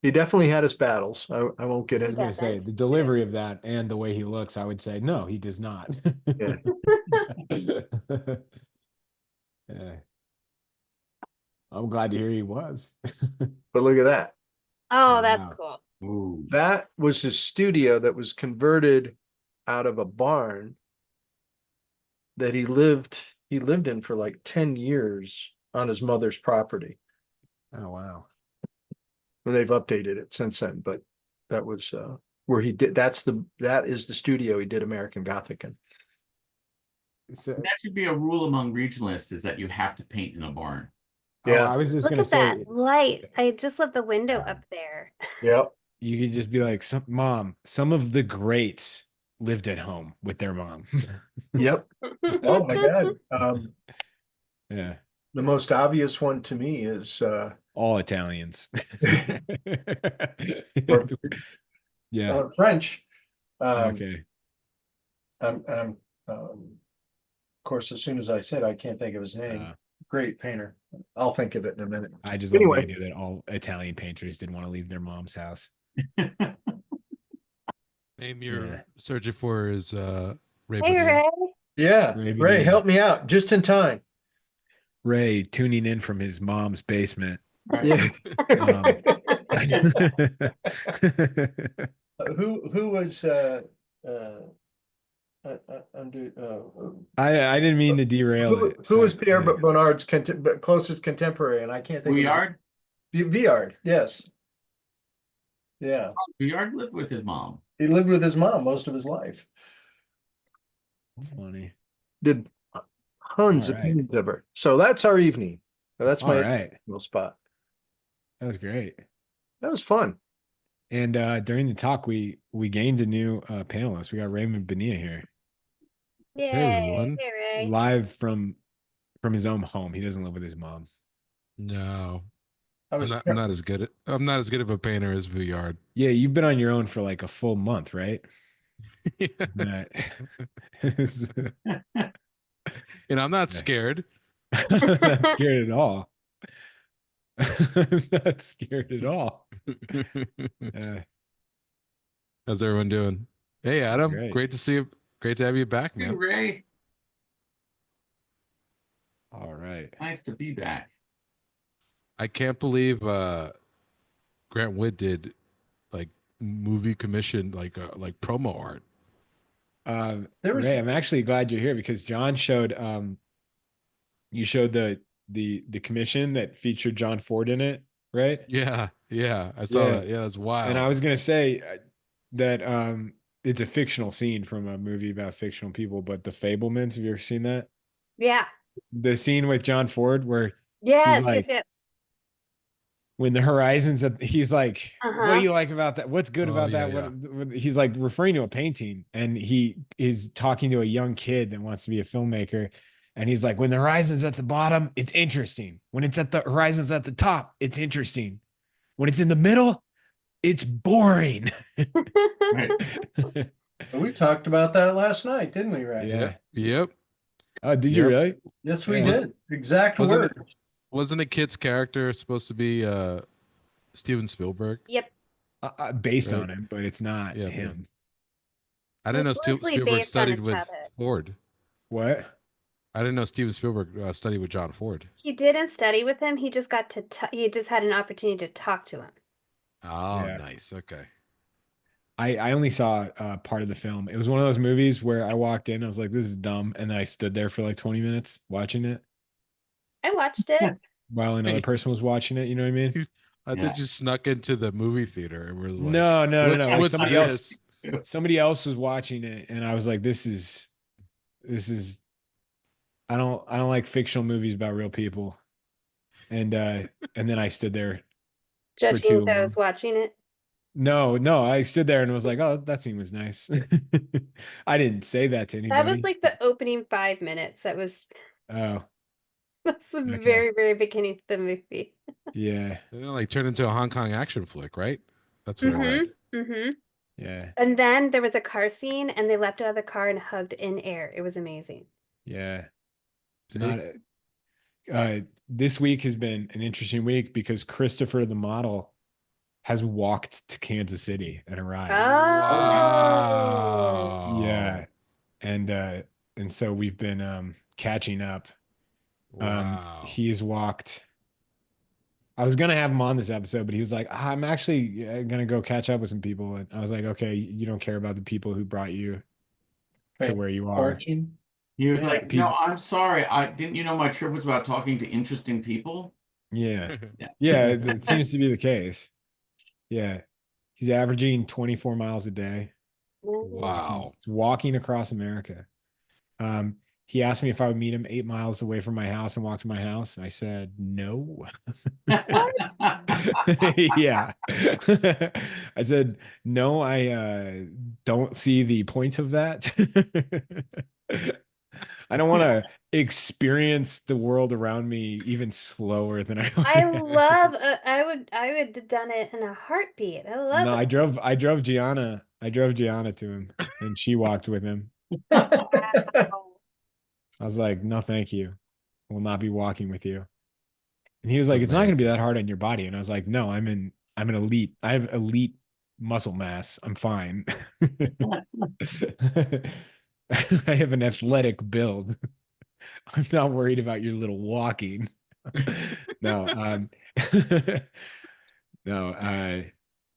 He definitely had his battles. I won't get I was into gonna say the delivery of that and the way he looks, I would say no, he does not. Yeah. Yeah. I'm glad to hear he was. But look at that. Oh, that's Wow. cool. Ooh. That was his studio that was converted out of a barn that he lived in for like 10 years on his mother's property. Oh wow. And they've updated it since then, but that was where he did that is the studio he did American Gothic in. So, That should be a rule among regionalists, is that you have to paint in a barn. Yeah. I was just Look gonna at say that light. I just love the window up there. Yep. you could just be like, some of the greats lived at home with their mom. Yep. Oh my God. Yeah. The most obvious one to me is All Italians. Or- Yeah. French. Okay. Of course, as soon as I said, I can't think of his name. Great painter. I'll think of it in a minute. I just love Anyway. the idea that all Italian painters didn't want to leave their mom's house. Name you're Yeah. searching for is Ray Hey, Bonilla. Ray. Yeah, Maybe Ray, yeah. help me out just in time. Ray tuning in from his mom's basement. Yeah. Um, Who was I didn't mean to derail it. who was Sorry. Pierre Yeah. Bonnard's closest contemporary, and I can't think of Vuillard? Vuillard, yes. Yeah, Vuillard lived with his mom. he lived with his mom most of his life. That's funny. Did tons All of right. paintings of her. So that's our evening. That's All my right. little spot. That was great. That was fun. And during the talk, we gained a new panelist. We got Raymond Bonilla here, Yay. everyone. Hey, Ray. live from his own home. He doesn't live with his mom. No, I I'm was not as good of a painter as Vuillard. Yeah, you've been on your own for like a full month, right? Yeah. Isn't that- And I'm not Yeah. scared. I'm not scared at all. I'm not scared at all. How's everyone doing? Hey, Adam. Great. Great to see you. Great to have you back, Hey, man. Ray. All right. Nice to be back. I can't believe Grant Wood did like movie commissioned like promo art. There was- Ray, I'm actually glad you're here because John showed you showed the commission that featured John Ford in it, right? Yeah, yeah, I saw Yeah. that. Yeah, that's And wild. I was gonna say that it's a fictional scene from a movie about fictional people, but The Fablemans, have you ever seen that? Yeah. The scene with John Ford where Yes, like, yes. when the horizons he's like, what do Uh-huh. you like about that? What's good Oh, about yeah, that? yeah. What he's like referring to a painting, and he is talking to a young kid that wants to be a filmmaker. And he's like, when the horizon's at the bottom, it's interesting. When it's at the horizon's at the top, it's interesting. When it's in the middle, it's boring. Right. We talked about that last night, didn't we, Ray? Yeah. Yep. Oh, did you Yep. really? Yes, we Yeah. did. Exact Wasn't words. it- Wasn't the kid's character supposed to be Steven Spielberg? Yep. Based Right. on him, but it's not Yeah, him. I didn't know It's loosely Spielberg based on studied his with habit. Ford. What? I didn't know Steven Spielberg studied with John Ford. He didn't study with him. He just got to he just had an opportunity to talk to him. Oh, Yeah. nice. Okay. I only saw part of the film. It was one of those movies where I walked in, I was like, this is dumb. And then I stood there for like 20 minutes watching it I watched it. while another person was watching it. You know what I mean? I Yeah. thought you snuck into the movie theater and was like, No, no, no, no. Like what's somebody this?" else, somebody else was watching it. And I was like, this is, I don't like fictional movies about real people. And then I stood there for too Judging long. those watching it. No, I stood there and was like, oh, that scene was nice. I didn't say that to anybody. That was like the opening 5 minutes. Oh, That's the Okay. very, very beginning of the movie. yeah, They didn't like turn into a Hong Kong action flick, right? That's what I read. Mm-hmm. yeah, And then there was a car scene and they leapt out of the car and hugged in air. It was amazing. yeah. See? Not this week has been an interesting week because Christopher the model has walked to Kansas City and arrived. Oh. Yeah. And so we've been catching up. Wow. He has walked. I was gonna have him on this episode, but he was like, I'm actually gonna go catch up with some people. And I was like, okay, you don't care about the people who brought you to where you are. Fortune. He was Yeah, like, people- "No, I'm sorry. I didn't. You know, my trip was about talking to interesting people." Yeah. Yeah. Yeah, it seems to be the case. Yeah. He's averaging 24 miles a day. Wow. He's walking across America. He asked me if I would meet him 8 miles away from my house and walk to my house. I said no. Yeah. I said no, I don't see the point of that. I don't want to experience the world around me even slower than I I love I would have done it in a heartbeat. I love No, it. I drove Gianna. I drove Gianna to him and she walked with him. I was like, no, thank you. I will not be walking with you. And he was like, it's not gonna be that hard on your body. And I was like, no, I'm an elite. I have elite muscle mass. I'm fine. I have an athletic build. I'm not worried about your little walking. No, no,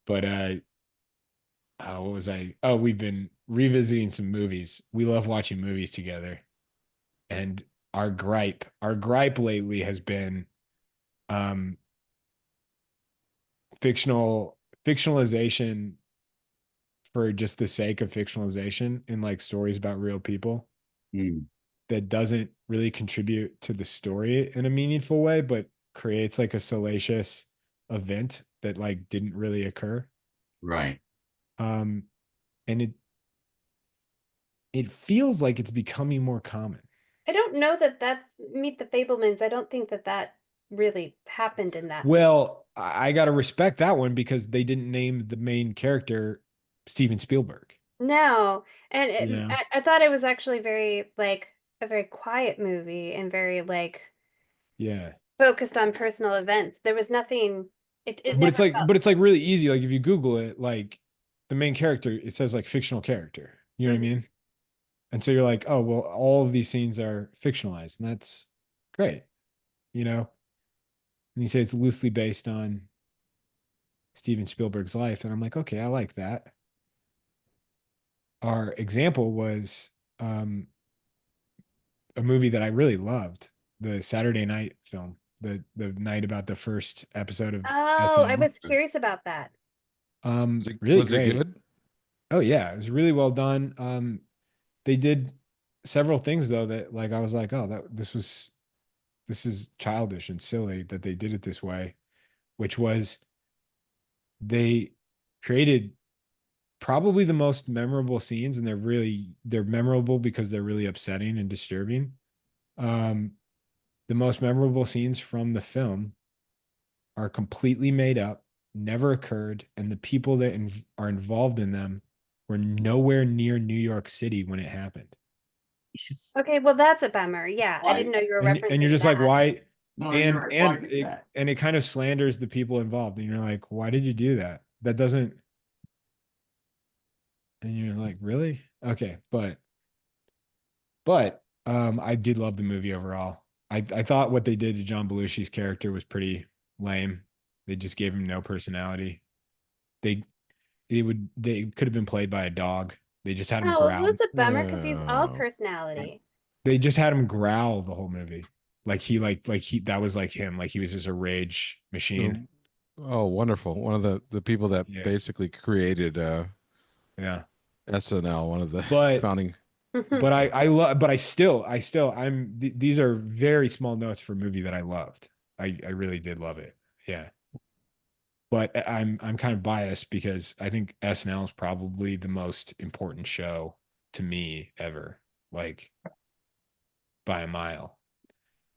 but what was I? Oh, we've been revisiting some movies. We love watching movies together. And our gripe lately has been um fictionalization for just the sake of fictionalization in like stories about real people Hmm. that doesn't really contribute to the story in a meaningful way, but creates like a salacious event that like didn't really occur. Right. And it feels like it's becoming more common. I don't know that that's Meet the Fablemans. I don't think that really happened in that. Well, I got to respect that one because they didn't name the main character Steven Spielberg. No, and Yeah. I thought it was actually very like a very quiet movie and very like Yeah. focused on personal events. There was nothing. It But it's never like felt. but it's like really easy. Like if you Google it, like the main character, it says like fictional character. You know what I mean? And so you're like, oh, well, all of these scenes are fictionalized, and that's great. You know? And you say it's loosely based on Steven Spielberg's life, and I'm like, okay, I like that. Our example was a movie that I really loved, the Saturday Night film, the night about the first episode of Oh, I SNL. was curious about that. Really Was it great. good? Oh yeah, it was really well done. They did several things though that like I was like, oh, this is childish and silly that they did it this way, which was they created probably the most memorable scenes, and they're memorable because they're really upsetting and disturbing. Um, the most memorable scenes from the film are completely made up, never occurred, and the people that are involved in them were nowhere near New York City when it happened. Okay, well that's a bummer. Yeah, I Why? didn't know you were And you're referencing just like, that. why? No, you're And right. Why and do it that? and it kind of slanders the people involved, and you're like, why did you do that? That doesn't. And you're like, really? Okay, but I did love the movie overall. I thought what they did to John Belushi's character was pretty lame. They just gave him no personality. They they could have been played by a dog. They just had him Oh, growl. well, it's a bummer because he's all Oh, personality. They just had him growl the whole movie. Like he that was like him. Like he was just a rage machine. oh, wonderful! One of the people that Yeah. basically created Yeah. SNL, one of the But founding. but I love but I still these are very small notes for a movie that I loved. I really did love it. Yeah. But I'm kind of biased because I think SNL is probably the most important show to me ever. Like by a mile.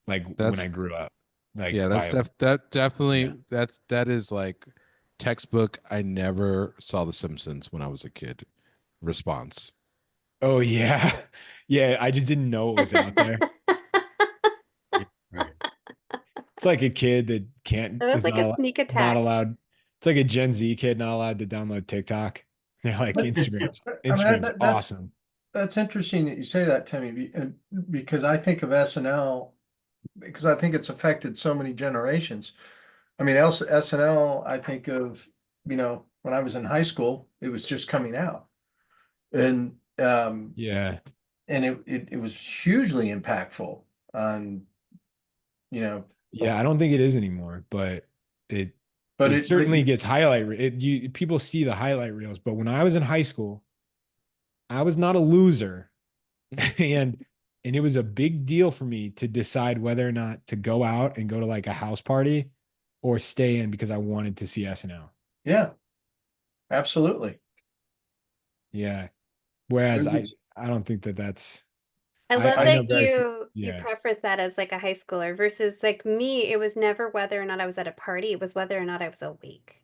Like when I That's grew up. Like yeah, by that definitely yeah. that is like textbook. I never saw The Simpsons when I was a kid. Response. Oh yeah. Yeah, I just didn't know it was out there. Right. It's like a kid that can't That was is like a not sneak not attack. allowed. It's like a Gen Z kid not allowed to download TikTok. They're like I mean, Instagram's awesome. that's interesting that you say that, Timmy, because I think of SNL because I think it's affected so many generations. I mean, SNL, I think of, when I was in high school, it was just coming out. And Yeah. and it was hugely impactful on, you know, Yeah, I don't think it is anymore, but it but it it but certainly you gets people see the highlight reels, but when I was in high school, I was not a loser. and and it was a big deal for me to decide whether or not to go out and go to like a house party or stay in because I wanted to see SNL. yeah, absolutely. Yeah. Whereas There was- I don't think that that's I love I know that very few. you Yeah. preface that as like a high schooler versus like me, it was never whether or not I was at a party, it was whether or not I was awake.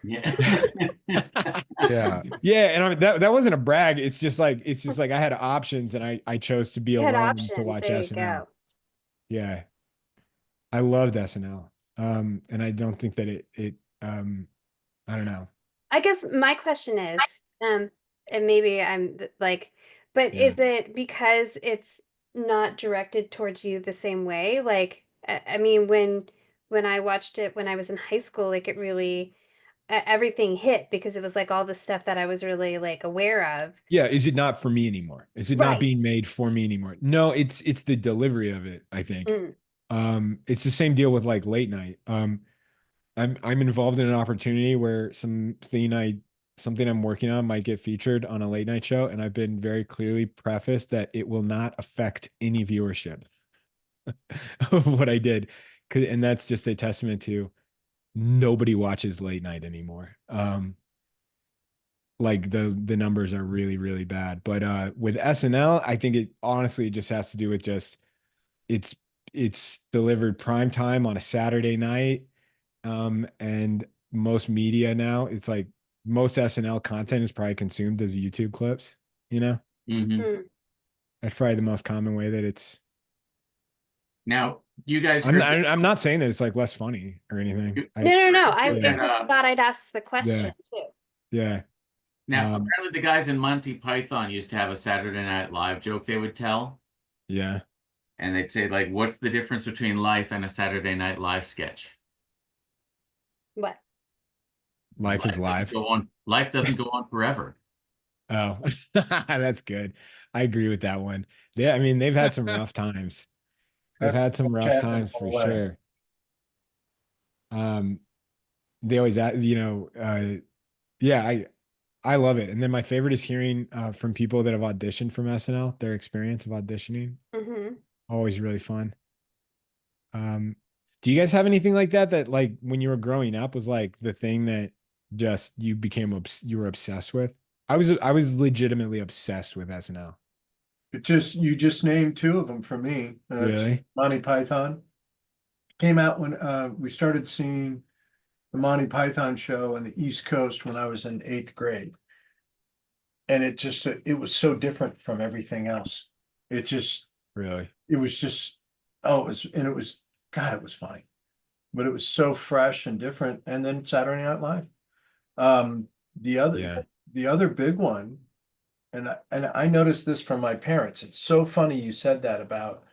Yeah. Yeah, Yeah, and that wasn't a brag. It's just like I had options and I chose to be You had alone to options. watch There you SNL. go. Yeah. I loved SNL. And I don't think that it I don't know. I guess my question is, and maybe like, but Yeah. is it because it's not directed towards you the same way? Like, I mean, when I watched it when I was in high school, like it really everything hit because it was like all the stuff that I was really like aware of. Yeah, is it not for me anymore? Is it not Right. being made for me anymore? No, it's the delivery of it, I think. Mm. It's the same deal with like late night. I'm involved in an opportunity where something I'm working on might get featured on a late night show, and I've been very clearly prefaced that it will not affect any viewership of what I did. And that's just a testament to nobody watches late night anymore. Like the numbers are really, really bad. But with SNL, I think it honestly just has to do with just it's it's delivered prime time on a Saturday night. And most media now, it's like most SNL content is probably consumed as YouTube clips, you know? Mhm. Mm. That's probably the most common way that it's Now, you guys I'm heard not, I'm not saying that it's like less funny or anything. No. I Yeah. just thought I'd ask the Yeah. question too. Yeah. now Um, apparently the guys in Monty Python used to have a Saturday Night Live joke they would tell, yeah. and they'd say like, "What's the difference between life and a Saturday Night Live sketch?" What? Life is live. Life doesn't go on forever. Oh, that's good. I agree with that one. Yeah, I mean, they've had some rough times. They've had some rough Chat the times for whole way. sure. They always, yeah, I love it. And then my favorite is hearing from people that have auditioned from SNL, their experience of auditioning. Hmm. Always really fun. Do you guys have anything like that that like when you were growing up was like the thing that just you became you were obsessed with? I was legitimately obsessed with SNL. You just named two of them for me. It's Really? Monty Python. Came out when we started seeing the Monty Python show on the East Coast when I was in 8th grade. And it was so different from everything else. Really? It was just, oh, it was, God, it was funny. But it was so fresh and different. And then Saturday Night Live. Um, the other, Yeah. the other big one, and I noticed this from my parents. It's so funny you said that about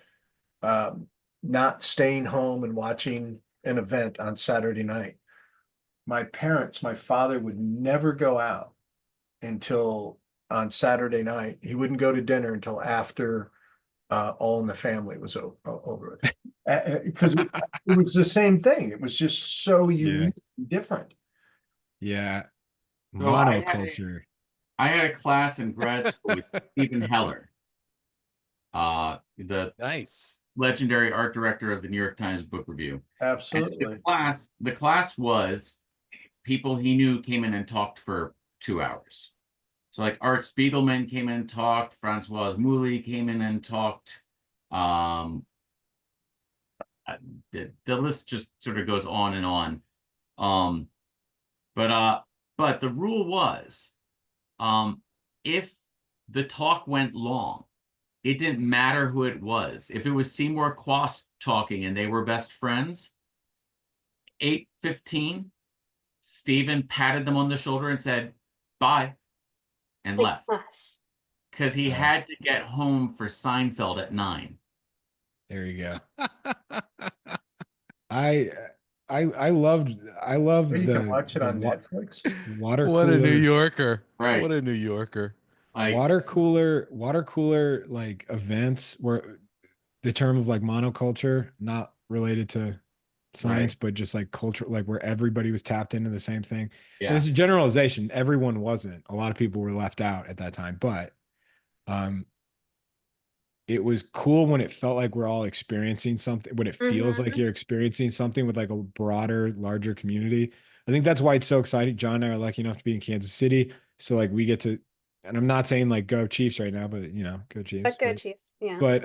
not staying home and watching an event on Saturday night. My father would never go out until on Saturday night. He wouldn't go to dinner until after All in the Family was over with. Because it was the same thing. It was just so Yeah. unique and different. Yeah. So Monoculture. I had a class in grad school with Stephen Heller, the Nice. legendary art director of the New York Times Book Review. And Absolutely. the class was people he knew came in and talked for 2 hours. So like Art Spiegelman came in and talked, Francois Mouly came in and talked. Um, the list just sort of goes on and on. Um, but the rule was, if the talk went long, it didn't matter who it was. If it was Seymour Quast talking and they were best friends, 8:15, Stephen patted them on the shoulder and said, "Bye," and Like, left. gosh. Because he Yeah. had to get home for Seinfeld at 9. There you go. I I loved You can watch it the on Netflix. water What a New cooler Yorker. Right. What a New Yorker. Like, water cooler like events where the term of like monoculture, not related to science, but just like culture, like where everybody was tapped into the same thing. And yeah. this is a generalization. Everyone wasn't. A lot of people were left out at that time, but um it was cool when it felt like we're all experiencing something, when it feels like Mhm. you're experiencing something with like a broader, larger community. I think that's why it's so exciting. John and I are lucky enough to be in Kansas City. So like we get to, and I'm not saying like go Chiefs right now, but go Chiefs. But go Chiefs. Yeah. But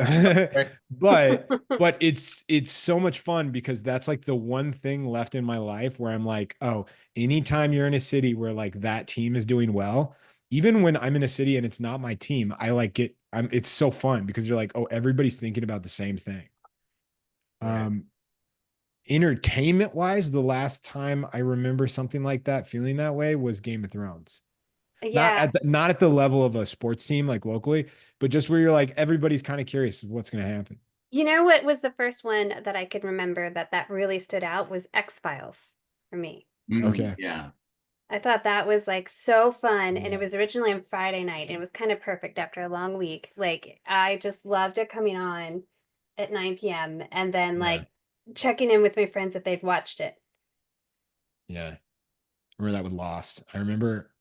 Right. but it's so much fun because that's like the one thing left in my life where I'm like, oh, anytime you're in a city where like that team is doing well, even when I'm in a city and it's not my team, I like it. It's so fun because you're like, oh, everybody's thinking about the same thing. Right. Entertainment wise, the last time I remember something like that, feeling that way, was Game of Thrones. Yeah. Not at the level of a sports team like locally, but just where you're like everybody's kind of curious what's going to happen. You know what was the first one that I could remember that really stood out was X-Files for me. Okay. Yeah. I thought that was like so fun, and Yeah. it was originally on Friday night, and it was kind of perfect after a long week. Like I just loved it coming on at 9 p.m. and then Yeah. like checking in with my friends if they'd watched it. Yeah. Remember that with Lost. I remember.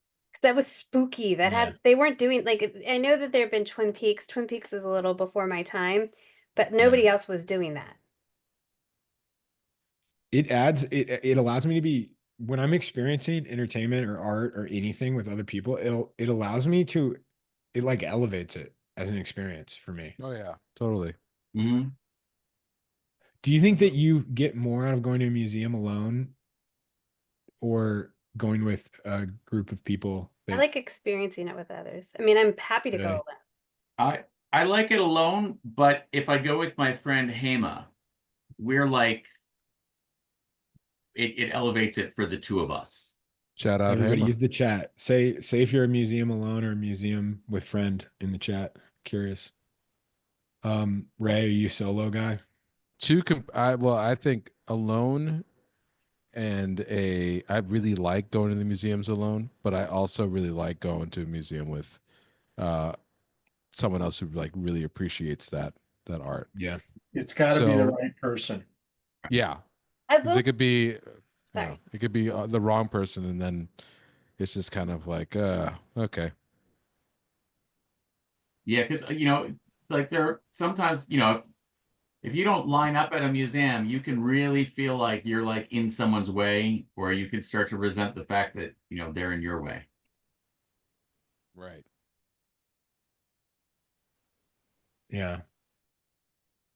That was spooky. Yeah. They weren't doing like I know that there have been Twin Peaks. Twin Peaks was a little before my time, but nobody else was doing that. It allows me to be, when I'm experiencing entertainment or art or anything with other people, it allows me to, it like elevates it as an experience for me. Oh yeah, totally. Hmm. Do you think that you get more out of going to a museum alone or going with a group of people I that like experiencing it with others. I mean, I'm happy to go really? alone. I like it alone, but if I go with my friend Hema, we're like it elevates it for the two of us. Shout out Everybody Hema. use the chat. Say if you're a museum alone or a museum with friend in the chat. Curious. Ray, are you solo guy? I think alone I really like going to the museums alone, but I also really like going to a museum with uh someone else who like really appreciates that art. Yeah. It's got to be the So right person. yeah, I because will. it could be, Sorry. it could be the wrong person, and then it's just kind of like, okay, Yeah, because like there sometimes, if you don't line up at a museum, you can really feel like you're like in someone's way, or you can start to resent the fact that, they're in your way. right. Yeah.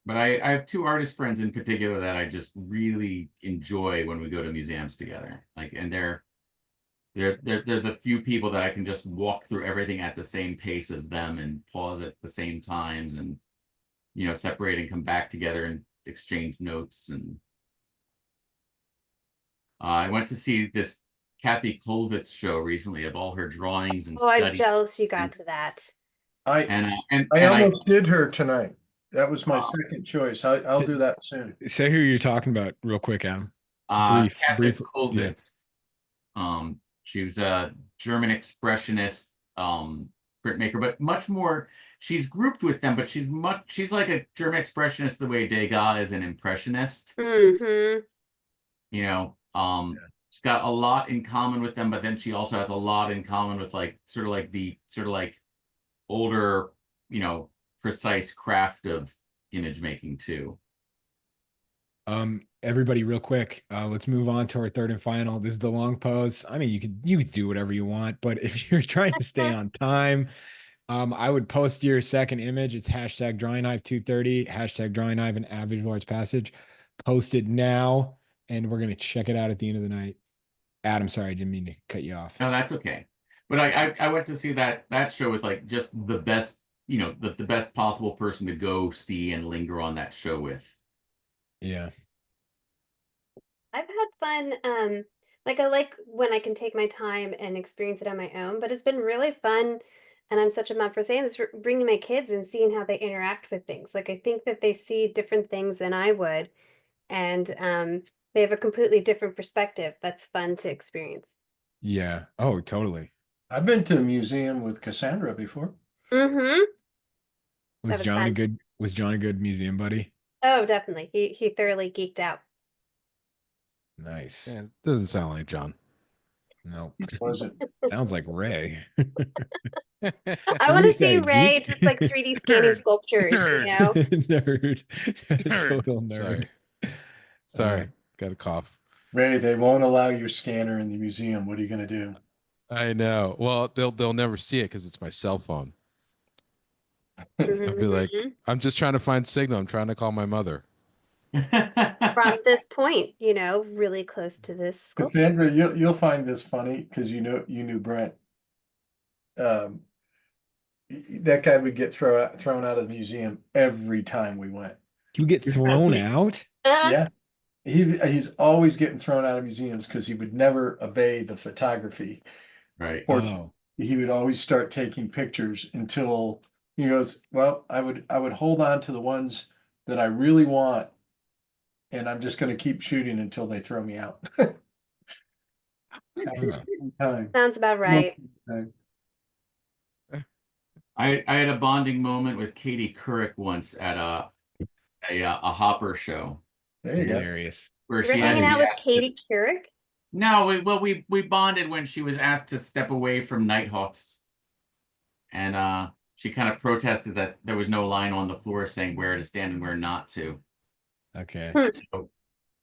But I have two artist friends in particular that I just really enjoy when we go to museums together. Like, and they're the few people that I can just walk through everything at the same pace as them and pause at the same times and separate and come back together and exchange notes. And I went to see this Kathy Kolvitz show recently of all her drawings and Oh, I'm studies. jealous you got to that. I And I almost did her tonight. That was my uh, second choice. I'll do that soon. Say who you're talking about real quick, Adam. Brief. Kathy Yeah. Kolvitz. She was a German expressionist printmaker, but much more. She's grouped with them, but she's like a German expressionist the way Degas is an impressionist. Mm-hmm. She's got a lot in common with them, but then she also has a lot in common with like sort of like older, precise craft of image making too. Everybody real quick, let's move on to our third and final. This is the long pose. I mean, you could do whatever you want, but if you're trying to stay on time, I would post your second image. It's hashtag drawing hive 230, hashtag drawing hive and visual arts passage. Post it now, and we're gonna check it out at the end of the night. Adam, sorry, I didn't mean to cut you off. No, that's okay. But I went to see that show with like just the best, the best possible person to go see and linger on that show with. Yeah. I've had fun. Like I like when I can take my time and experience it on my own, but it's been really fun. And I'm such a mom for saying this, for bringing my kids and seeing how they interact with things. Like I think that they see different things than I would, and they have a completely different perspective. That's fun to experience. Yeah. Oh, totally. I've been to a museum with Cassandra before. Mm-hmm. Was was John a fun. good museum buddy? Oh, definitely. He thoroughly geeked out. Nice. Yeah, it doesn't sound like John. No. Was it? Sounds like Ray. I Somebody want to see said Ray geek? just like 3D scanning Nerd. sculptures, Nerd. Total nerd. Sorry. Sorry. Got a cough. Ray, they won't allow your scanner in the museum. What are you going to do? I know. Well, they'll never see it because it's my cell phone. I'll be like, Mhm. I'm just trying to find signal. I'm trying to call my mother. From this point, really close to this sculpture. Cassandra, you'll find this funny because you knew Brent. That guy would get thrown out of the museum every time we went. You get thrown out? Yeah. He's always getting thrown out of museums because he would never obey the photography. Right. Or Oh. he would always start taking pictures until he goes, well, I would hold on to the ones that I really want, and I'm just going to keep shooting until they throw me out. Time. Sounds about right. I had a bonding moment with Katie Couric once at a Hopper show There you go. Hilarious. where You were she had hanging to out be with asked to- Katie Couric? No, we bonded when she was asked to step away from Nighthawks, and she kind of protested that there was no line on the floor saying where to stand and where not to. Okay. So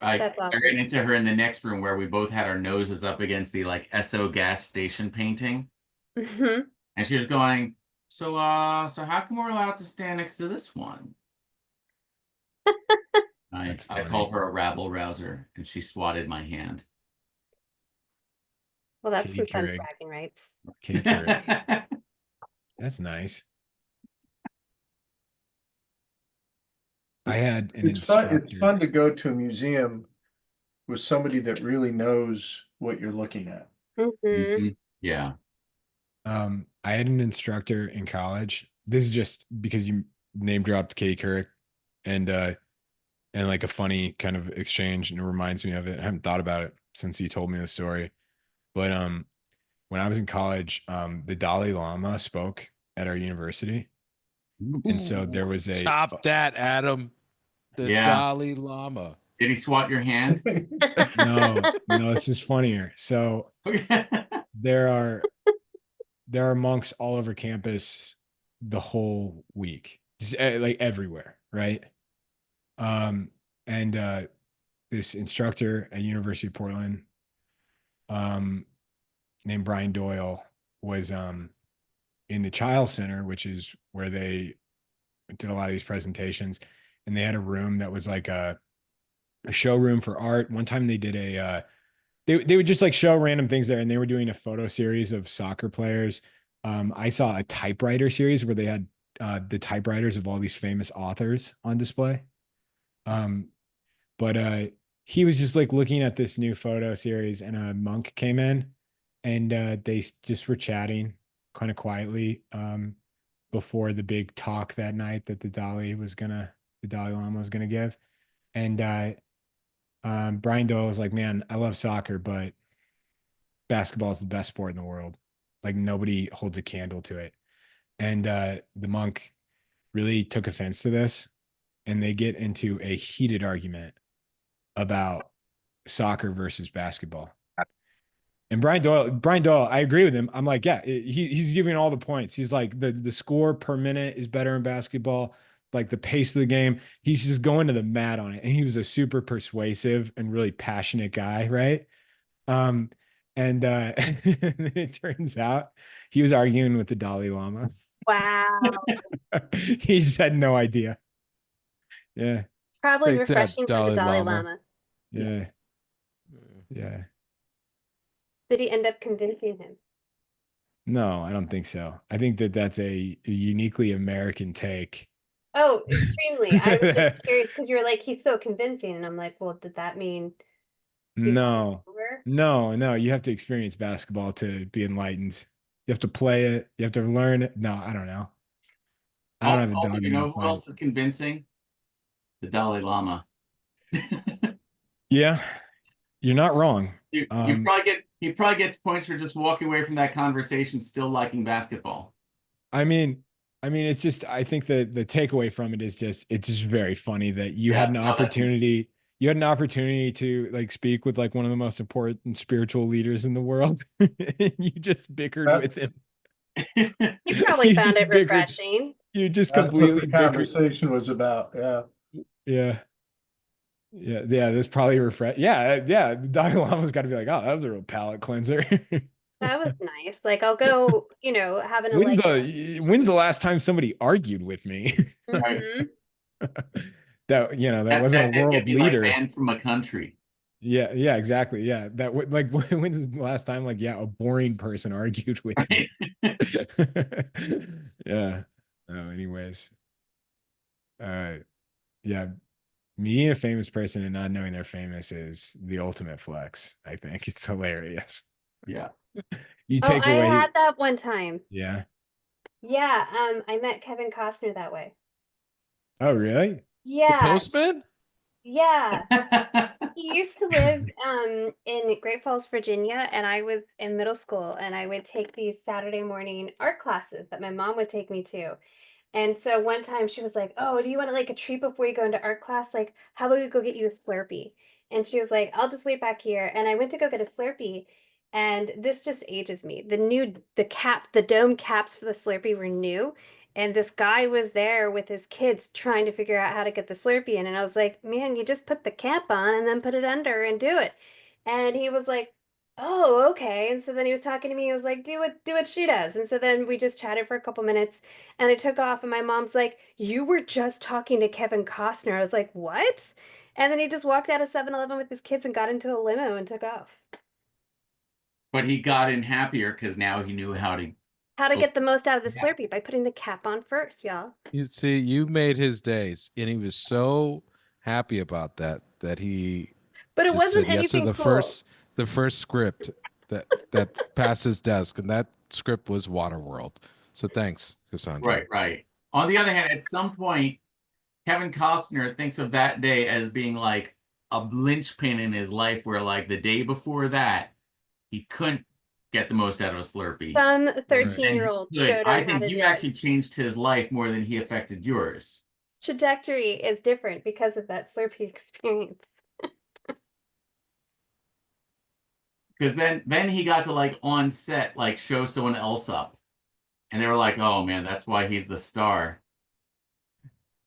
I That's awesome. ran into her in the next room where we both had our noses up against the like SO gas station painting, Hmm. and she was going, so how come we're allowed to stand next to this one? That's I funny. called her a rabble rouser, and she swatted my hand. Well, that's Katie some fun Couric. bragging rights. Katie Couric. That's nice. I had an It's fun. It's instructor. fun to go to a museum with somebody that really knows what you're looking at. Hmm. Mhm. Yeah. I had an instructor in college. This is just because you name dropped Katie Couric, and and like a funny kind of exchange, and it reminds me of it. I haven't thought about it since he told me the story. But when I was in college, the Dalai Lama spoke at our university. And so there was a Top that, Adam. The Yeah. Dalai Lama. Did he swat your hand? no, this is funnier. So Okay. there are monks all over campus the whole week, just like everywhere, right? And this instructor at University of Portland, um, named Brian Doyle, was in the Child Center, which is where they did a lot of these presentations, and they had a room that was like a showroom for art. One time they did they would just like show random things there, and they were doing a photo series of soccer players. I saw a typewriter series where they had the typewriters of all these famous authors on display. Um, but he was just like looking at this new photo series, and a monk came in, and they just were chatting kind of quietly before the big talk that night that the Dalai Lama was gonna give. And Brian Doyle was like, "Man, I love soccer, but basketball is the best sport in the world. Like nobody holds a candle to it." And the monk really took offense to this, and they get into a heated argument about soccer versus basketball. And Brian Doyle, I agree with him. I'm like, yeah, he's giving all the points. He's like, the score per minute is better in basketball, like the pace of the game. He's just going to the mat on it. And he was a super persuasive and really passionate guy, right? Um, and it turns out he was arguing with the Dalai Lama. Wow. He just had no idea. Yeah, Probably Take that, refreshing for the Dalai Dalai Lama. Lama. yeah, yeah. Did he end up convincing him? No, I don't think so. I think that that's a uniquely American take. Oh, extremely. I was just curious because you were like, he's so convincing. And I'm like, well, did that mean he won No, over? no. You have to experience basketball to be enlightened. You have to play it. You have to learn it. No, I don't know. I don't have a Also, dog you in know that who fight. else is convincing? The Dalai Lama. Yeah, you're not wrong. You probably get he probably gets points for just walking away from that conversation still liking basketball. I mean, it's just I think that the takeaway from it is just it's just very funny that you had Yeah, an no, that's opportunity. You had an opportunity to like speak with like one of the most important spiritual leaders in the world, and you just bickered with him. He probably You found just it bickered. refreshing. You just That's what completely the bickered. conversation was about. Yeah. Yeah. Yeah. That's probably refresh. Yeah. The Dalai Lama's got to be like, oh, that was a real palate cleanser. That was nice. Like, I'll go, have an When's the last time somebody argued with me? right. Mhm. That That wasn't a didn't get world me like leader. banned from a country. Yeah, exactly. Yeah. Like when's the last time like a boring person argued with me? Right? Yeah. Oh, anyways. Uh yeah, meeting a famous person and not knowing they're famous is the ultimate flex. I think it's hilarious. Yeah. You Oh, take I away, had that one time. yeah. Yeah, I met Kevin Costner that way. Oh, really? The Yeah, postman? yeah. He used to live in Great Falls, Virginia, and I was in middle school, and I would take these Saturday morning art classes that my mom would take me to. And so one time she was like, "Oh, do you want like a treat before you go into art class? Like, how about we go get you a Slurpee?" And she was like, "I'll just wait back here." And I went to go get a Slurpee, and this just ages me. The dome caps for the Slurpee were new, and this guy was there with his kids trying to figure out how to get the Slurpee in. And I was like, "Man, you just put the cap on and then put it under and do it." And he was like, "Oh, okay." And so then he was talking to me. He was like, "Do what she does." And so then we just chatted for a couple minutes, and I took off. And my mom's like, "You were just talking to Kevin Costner." I was like, "What?" And then he just walked out of 7-Eleven with his kids and got into a limo and took off. But he got in happier because now he knew how to. How to get the most out of the Yeah. Slurpee by putting the cap on first, y'all. You see, you made his days, and he was so happy about that he But it just wasn't said yes to anything the cool. first script that passed his desk, and that script was Waterworld. So thanks, Cassandra. Right. On the other hand, at some point, Kevin Costner thinks of that day as being like a linchpin in his life, where like the day before that, he couldn't get the most out of a Slurpee. Some And 13-year-old he could. showed I him how think to you do it. actually changed his life more than he affected yours. Trajectory is different because of that Slurpee experience. Because then he got to like on set like show someone else up, and they were like, "Oh man, that's why he's the star.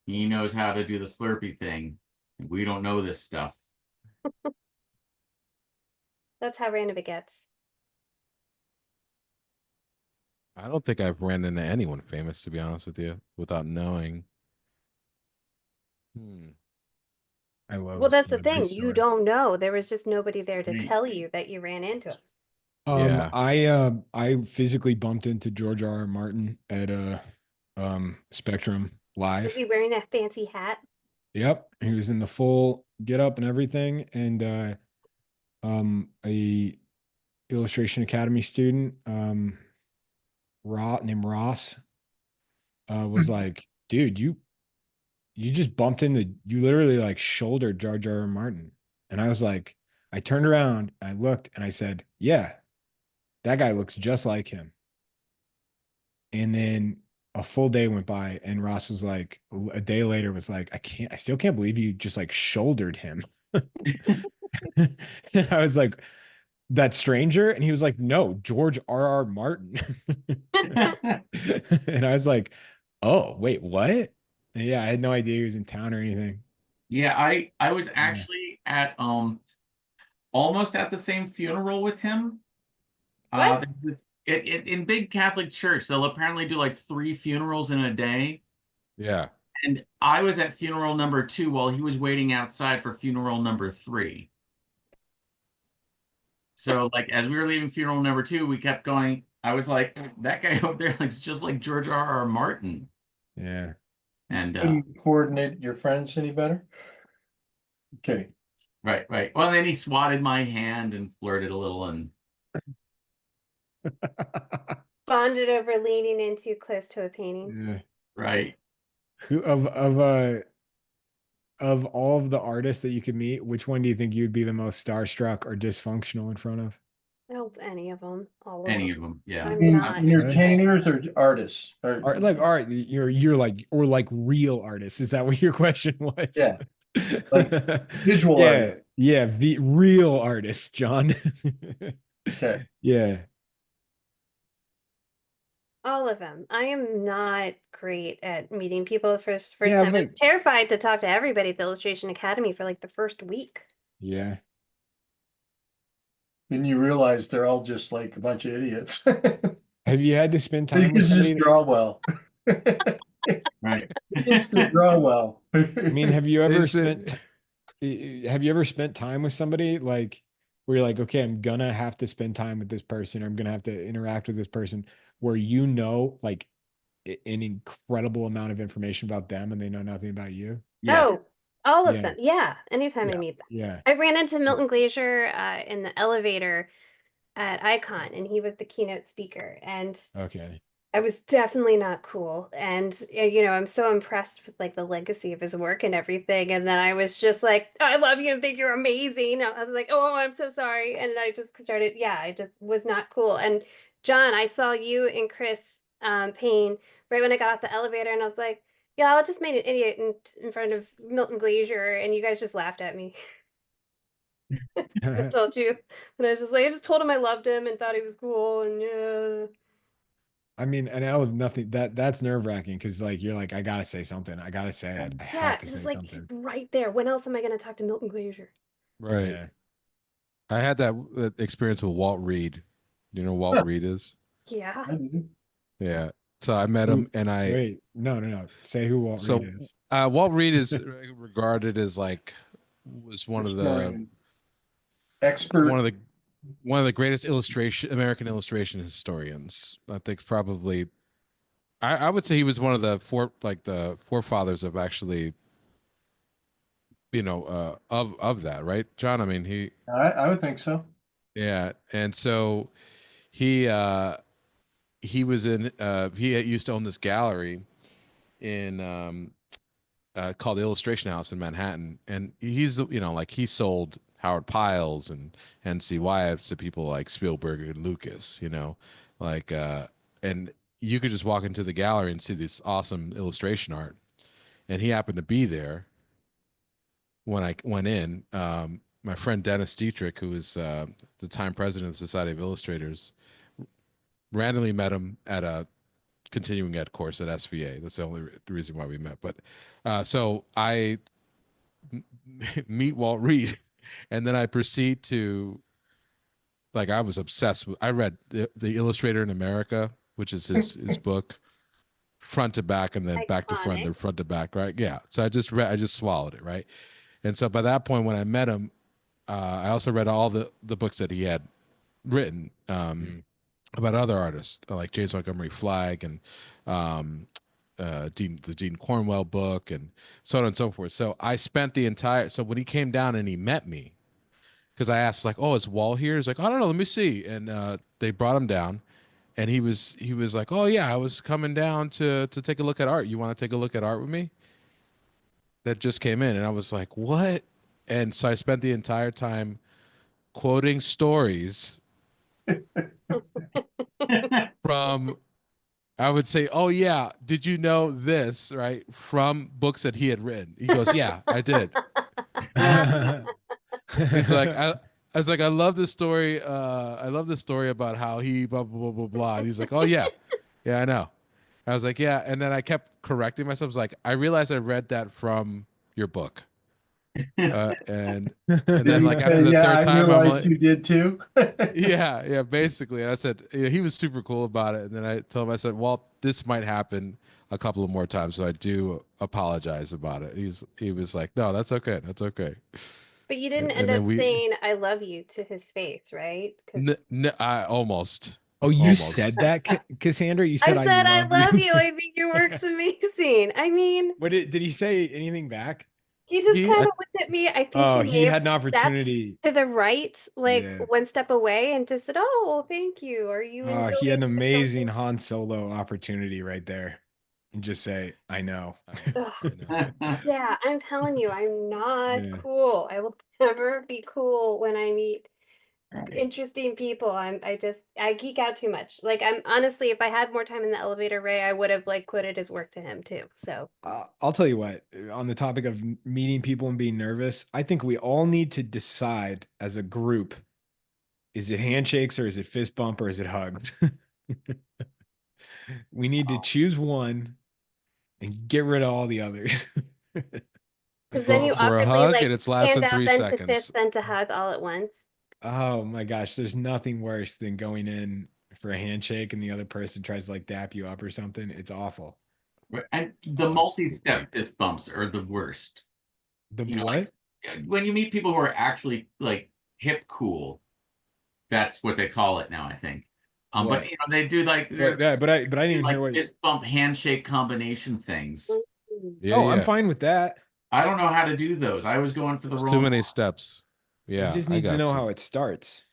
He knows how to do the Slurpee thing. We don't know this stuff." That's how random it gets. I don't think I've ran into anyone famous, to be honest with you, without knowing. I love Well, a that's the celebrity thing. You story. don't know. There was just nobody there to Right. tell you that you ran into him. Yeah. I physically bumped into George R. R. Martin at Spectrum Was Live. he wearing a fancy hat? Yep, he was in the full get up and everything, and a illustration academy student, named Ross, was like, dude, you just bumped into, you literally like shouldered Jar Jar Martin. And I was like, I turned around, I looked, and I said, yeah, that guy looks just like him. And then a full day went by, and Ross was like, a day later was like, I still can't believe you just like shouldered him. And I was like, that stranger? And he was like, no, George R. R. Martin. And I was like, oh, wait, what? And yeah, I had no idea he was in town or anything. Yeah, I was Yeah. actually at almost at the same funeral with him. What? In big Catholic church, they'll apparently do like 3 funerals in a day. Yeah. And I was at funeral number 2 while he was waiting outside for funeral number 3. So like as we were leaving funeral number 2, we kept going. I was like, that guy over there looks just like George R. R. Martin. Yeah. And Couldn't coordinate your friends any better? Okay. right. Well, then he swatted my hand and flirted a little, and Bonded over leaning in too close to a painting. Yeah. right. Who of all of the artists that you could meet, which one do you think you'd be the most starstruck or dysfunctional in front of? Oh, any of them. All of Any them. of them, yeah. I'm In- not. Entertainers or artists? Art, like art, you're like, or like real artists. Is that what your question was? Yeah. Like visual yeah, artists. yeah, the real artists, John. Okay. Yeah. All of them. I am not great at meeting people the first Yeah, time. I was but terrified to talk to everybody at the Illustration Academy for like the first week. yeah. Then you realize they're all just like a bunch of idiots. Have you had to spend You time with can somebody? just draw well. Right. It's to draw well. I mean, have you ever Is it- spent have you ever spent time with somebody like where you're like, okay, I'm gonna have to spend time with this person, or I'm gonna have to interact with this person, where you know like an incredible amount of information about them and they know nothing about you? Yes. Oh, all of Yeah. them. Yeah. Anytime I Yeah. meet them. Yeah. I ran into Milton Glacier in the elevator at Icon, and he was the keynote speaker. And Okay. I was definitely not cool. And, I'm so impressed with like the legacy of his work and everything. And then I was just like, I love you and think you're amazing. I was like, oh, I'm so sorry. And I just started, I just was not cool. And John, I saw you and Chris Payne right when I got off the elevator, and I was like, yeah, I just made an idiot in front of Milton Glacier, and you guys just laughed at me. I told you. And I was just like, I just told him I loved him and thought he was cool. And yeah. I mean, and I'll have nothing that's nerve-wracking because like you're like, I gotta say something. I gotta say it. I Yeah, have to it's say like he's something. right there. When else am I going to talk to Milton Glacier? Right. Yeah. I had that experience with Walt Reed. You know who Walt Reed is? Yeah. Yeah. So I met him, and I Wait, no. Say who Walt so Reed is. Walt Reed is regarded as like was one of the expert. one of the greatest American illustration historians. I think probably I would say he was one of the forefathers of actually of that, right, John? I mean, I would think so. yeah, and so he was in he used to own this gallery in called the Illustration House in Manhattan, and he's like he sold Howard Piles and N.C. Wyeth's to people like Spielberg and Lucas, like and you could just walk into the gallery and see this awesome illustration art, and he happened to be there when I went in. My friend Dennis Dietrich, who was the time president of the Society of Illustrators, randomly met him at a continuing ed course at SVA. That's the only reason why we met. But so I meet Walt Reed, and then I proceed to, like, I was obsessed with. I read the Illustrator in America, which is his book, front to back, and then back to front, then front to back, right? Yeah. So I just swallowed it, right? And so by that point, when I met him, I also read all the books that he had written about other artists like James Montgomery Flagg and the Dean Cornwell book and so on and so forth. So I spent so when he came down and he met me, because I asked like, oh, is Walt here? He's like, I don't know, let me see. And they brought him down, and he was like, oh yeah, I was coming down to take a look at art. You want to take a look at art with me? That just came in, and I was like, what? And so I spent the entire time quoting stories from, I would say, oh yeah, did you know this, right? From books that he had written. He goes, yeah, I did. He's like, I was like, I love this story. I love this story about how he blah, blah, blah, blah, blah. And he's like, oh yeah, I know. I was like, yeah. And then I kept correcting myself. I was like, I realized I read that from your book. And then like after the third time, I'm like, you did too. yeah, basically. And I said, he was super cool about it. And then I told him, I said, Walt, this might happen a couple of more times, so I do apologize about it. He was like, no, that's okay. That's okay. But you didn't end up saying "I love you" to his face, right? I almost. Oh, you said that, Cassandra? You said, I love you. I think your work's amazing. I mean, what did he say anything back? he just kind of looked at me. I think he had an opportunity to the right, like one step away, and just said, "Oh, well, thank you. Are you?" He had an amazing Han Solo opportunity right there, and just say, "I know." Yeah, I'm telling you, I'm not cool. I will never be cool when I meet interesting people. I geek out too much. Like, I'm honestly, if I had more time in the elevator, Ray, I would have like quoted his work to him too. So I'll tell you what, on the topic of meeting people and being nervous, I think we all need to decide as a group, is it handshakes or is it fist bump or is it hugs? We need to choose one and get rid of all the others. Because then you for a awkwardly hug, like and it's lasting stand out, 3 then seconds. to fist, then to hug all at once. Oh my gosh, there's nothing worse than going in for a handshake and the other person tries to like dap you up or something. It's awful. And the multi-step fist bumps are the worst. The You know, what? like, when you meet people who are actually like hip cool, that's what they call it now, I think. But What? they do like but I didn't even hear what fist bump handshake combination things. Yeah, I'm fine with that. I don't know how to do those. I was going for the wrong too many steps. Yeah, I just I need to got know you. how it starts.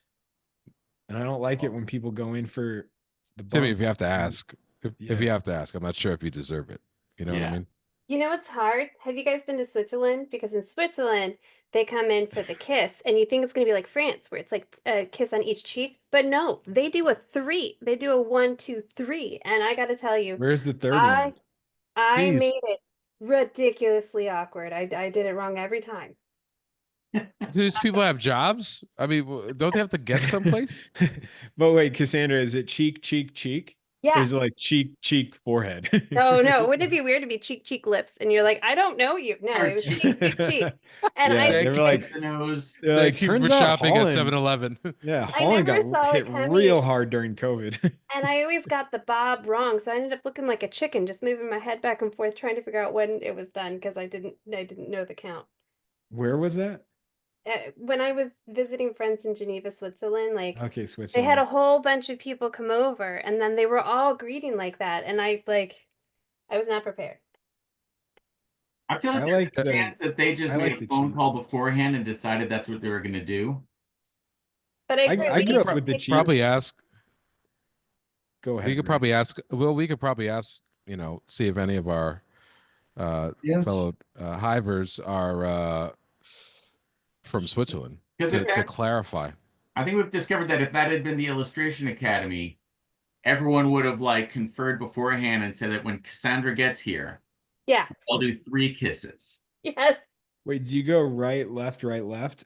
And I don't like it when people go in for the Timmy, bump. if you have to ask, if you have to ask, I'm not sure if you deserve it. You know what I mean? You know what's hard? Have you guys been to Switzerland? Because in Switzerland, they come in for the kiss, and you think it's going to be like France, where it's like a kiss on each cheek. But no, they do a 3. They do a 1, 2, 3. And I got to tell you, Where's the third one? I Jeez. made it ridiculously awkward. I did it wrong every time. Do these people have jobs? I mean, don't they have to get someplace? But wait, Cassandra, is it cheek, cheek, cheek? Or Yeah. is it like cheek, cheek, forehead? No. Wouldn't it be weird to be cheek, cheek, lips? And you're like, I don't know you. No, it was cheek, cheek, cheek. And they were like, the nose. they're They like, keep turns out shopping at Holland, 7-Eleven. yeah, I Holland never got saw hit it coming. real hard during COVID. And I always got the bob wrong, so I ended up looking like a chicken, just moving my head back and forth, trying to figure out when it was done because I didn't know the count. Where was that? When I was visiting friends in Geneva, Switzerland, like Okay, they Switzerland. had a whole bunch of people come over, and then they were all greeting like that, and I was not prepared. I feel like there's a chance that they just made a phone call beforehand and decided that's what they were going to do. But I grew up with the cheese. Probably ask. Go ahead. We could probably ask. Well, we could probably ask. See if any of our Yes. fellow Hivers are from Switzerland. Because To clarify, I think we've discovered that if that had been the Illustration Academy, everyone would have like conferred beforehand and said that when Cassandra gets here, Yeah. I'll do 3 kisses. Yes. Wait, do you go right, left?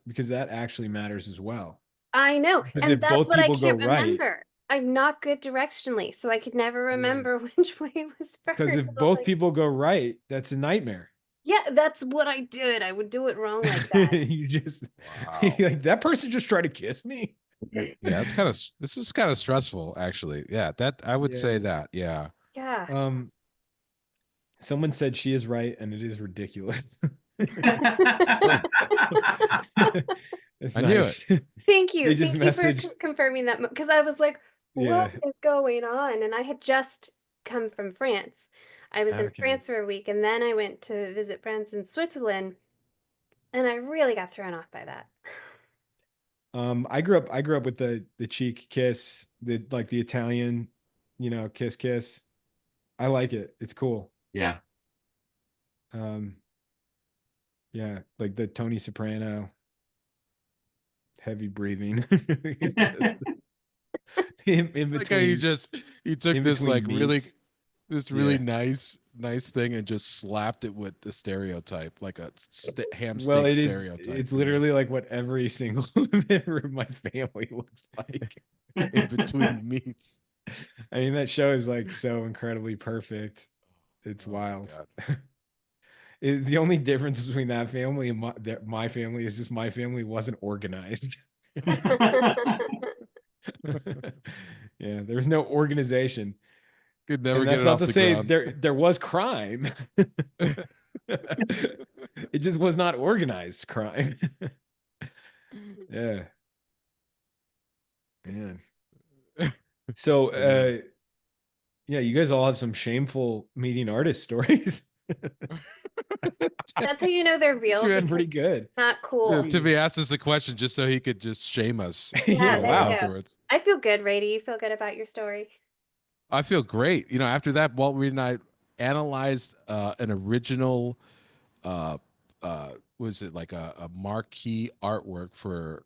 Because that actually matters as well. I know. Because And if that's both what I people go can't right, remember. I'm not good directionally, so I could never remember which way was first. because if I was both like, people go right, that's a nightmare. yeah, that's what I did. I would do it wrong like that. You just wow. like that person just tried to kiss me. Yeah, it's kind of this is kind of stressful, actually. Yeah, that I would say Yeah. that. Yeah. Yeah. Someone said she is right, and it is ridiculous. It's I knew nice. Thank you. They just Thank you for messaged. confirming that because I was like, what Yeah. is going on? And I had just come from France. I was in Okay. France for a week and then I went to visit friends in Switzerland and I really got thrown off by that. I grew up with the cheek kiss, the like the Italian, kiss. I like it. It's cool. Yeah. Um, yeah, like the Tony Soprano heavy breathing. Just in Like how you between took in this between like really meets. really Yeah. nice thing and just slapped it with the stereotype, like a ham Well, steak it is. stereotype. It's literally like what every single member of my family looks like. in between meats. I mean, that show is like so incredibly perfect. It's Oh my wild. God. The only difference between that family and my family is just my family wasn't organized. Yeah, there was no organization. Could never And get that's it not off to the say ground. there was crime. It just was not organized crime. Yeah. Man. So yeah, you guys all have some shameful meeting artist stories. That's how you know they're real. Too bad. Because Pretty good. it's not cool. Timmy asked us a question just so he could just shame us. Yeah, there wow. you go. Afterwards. I feel good, Ray. Do you feel good about your story? I feel great. After that, Walt Reed and I analyzed an original was it like a marquee artwork for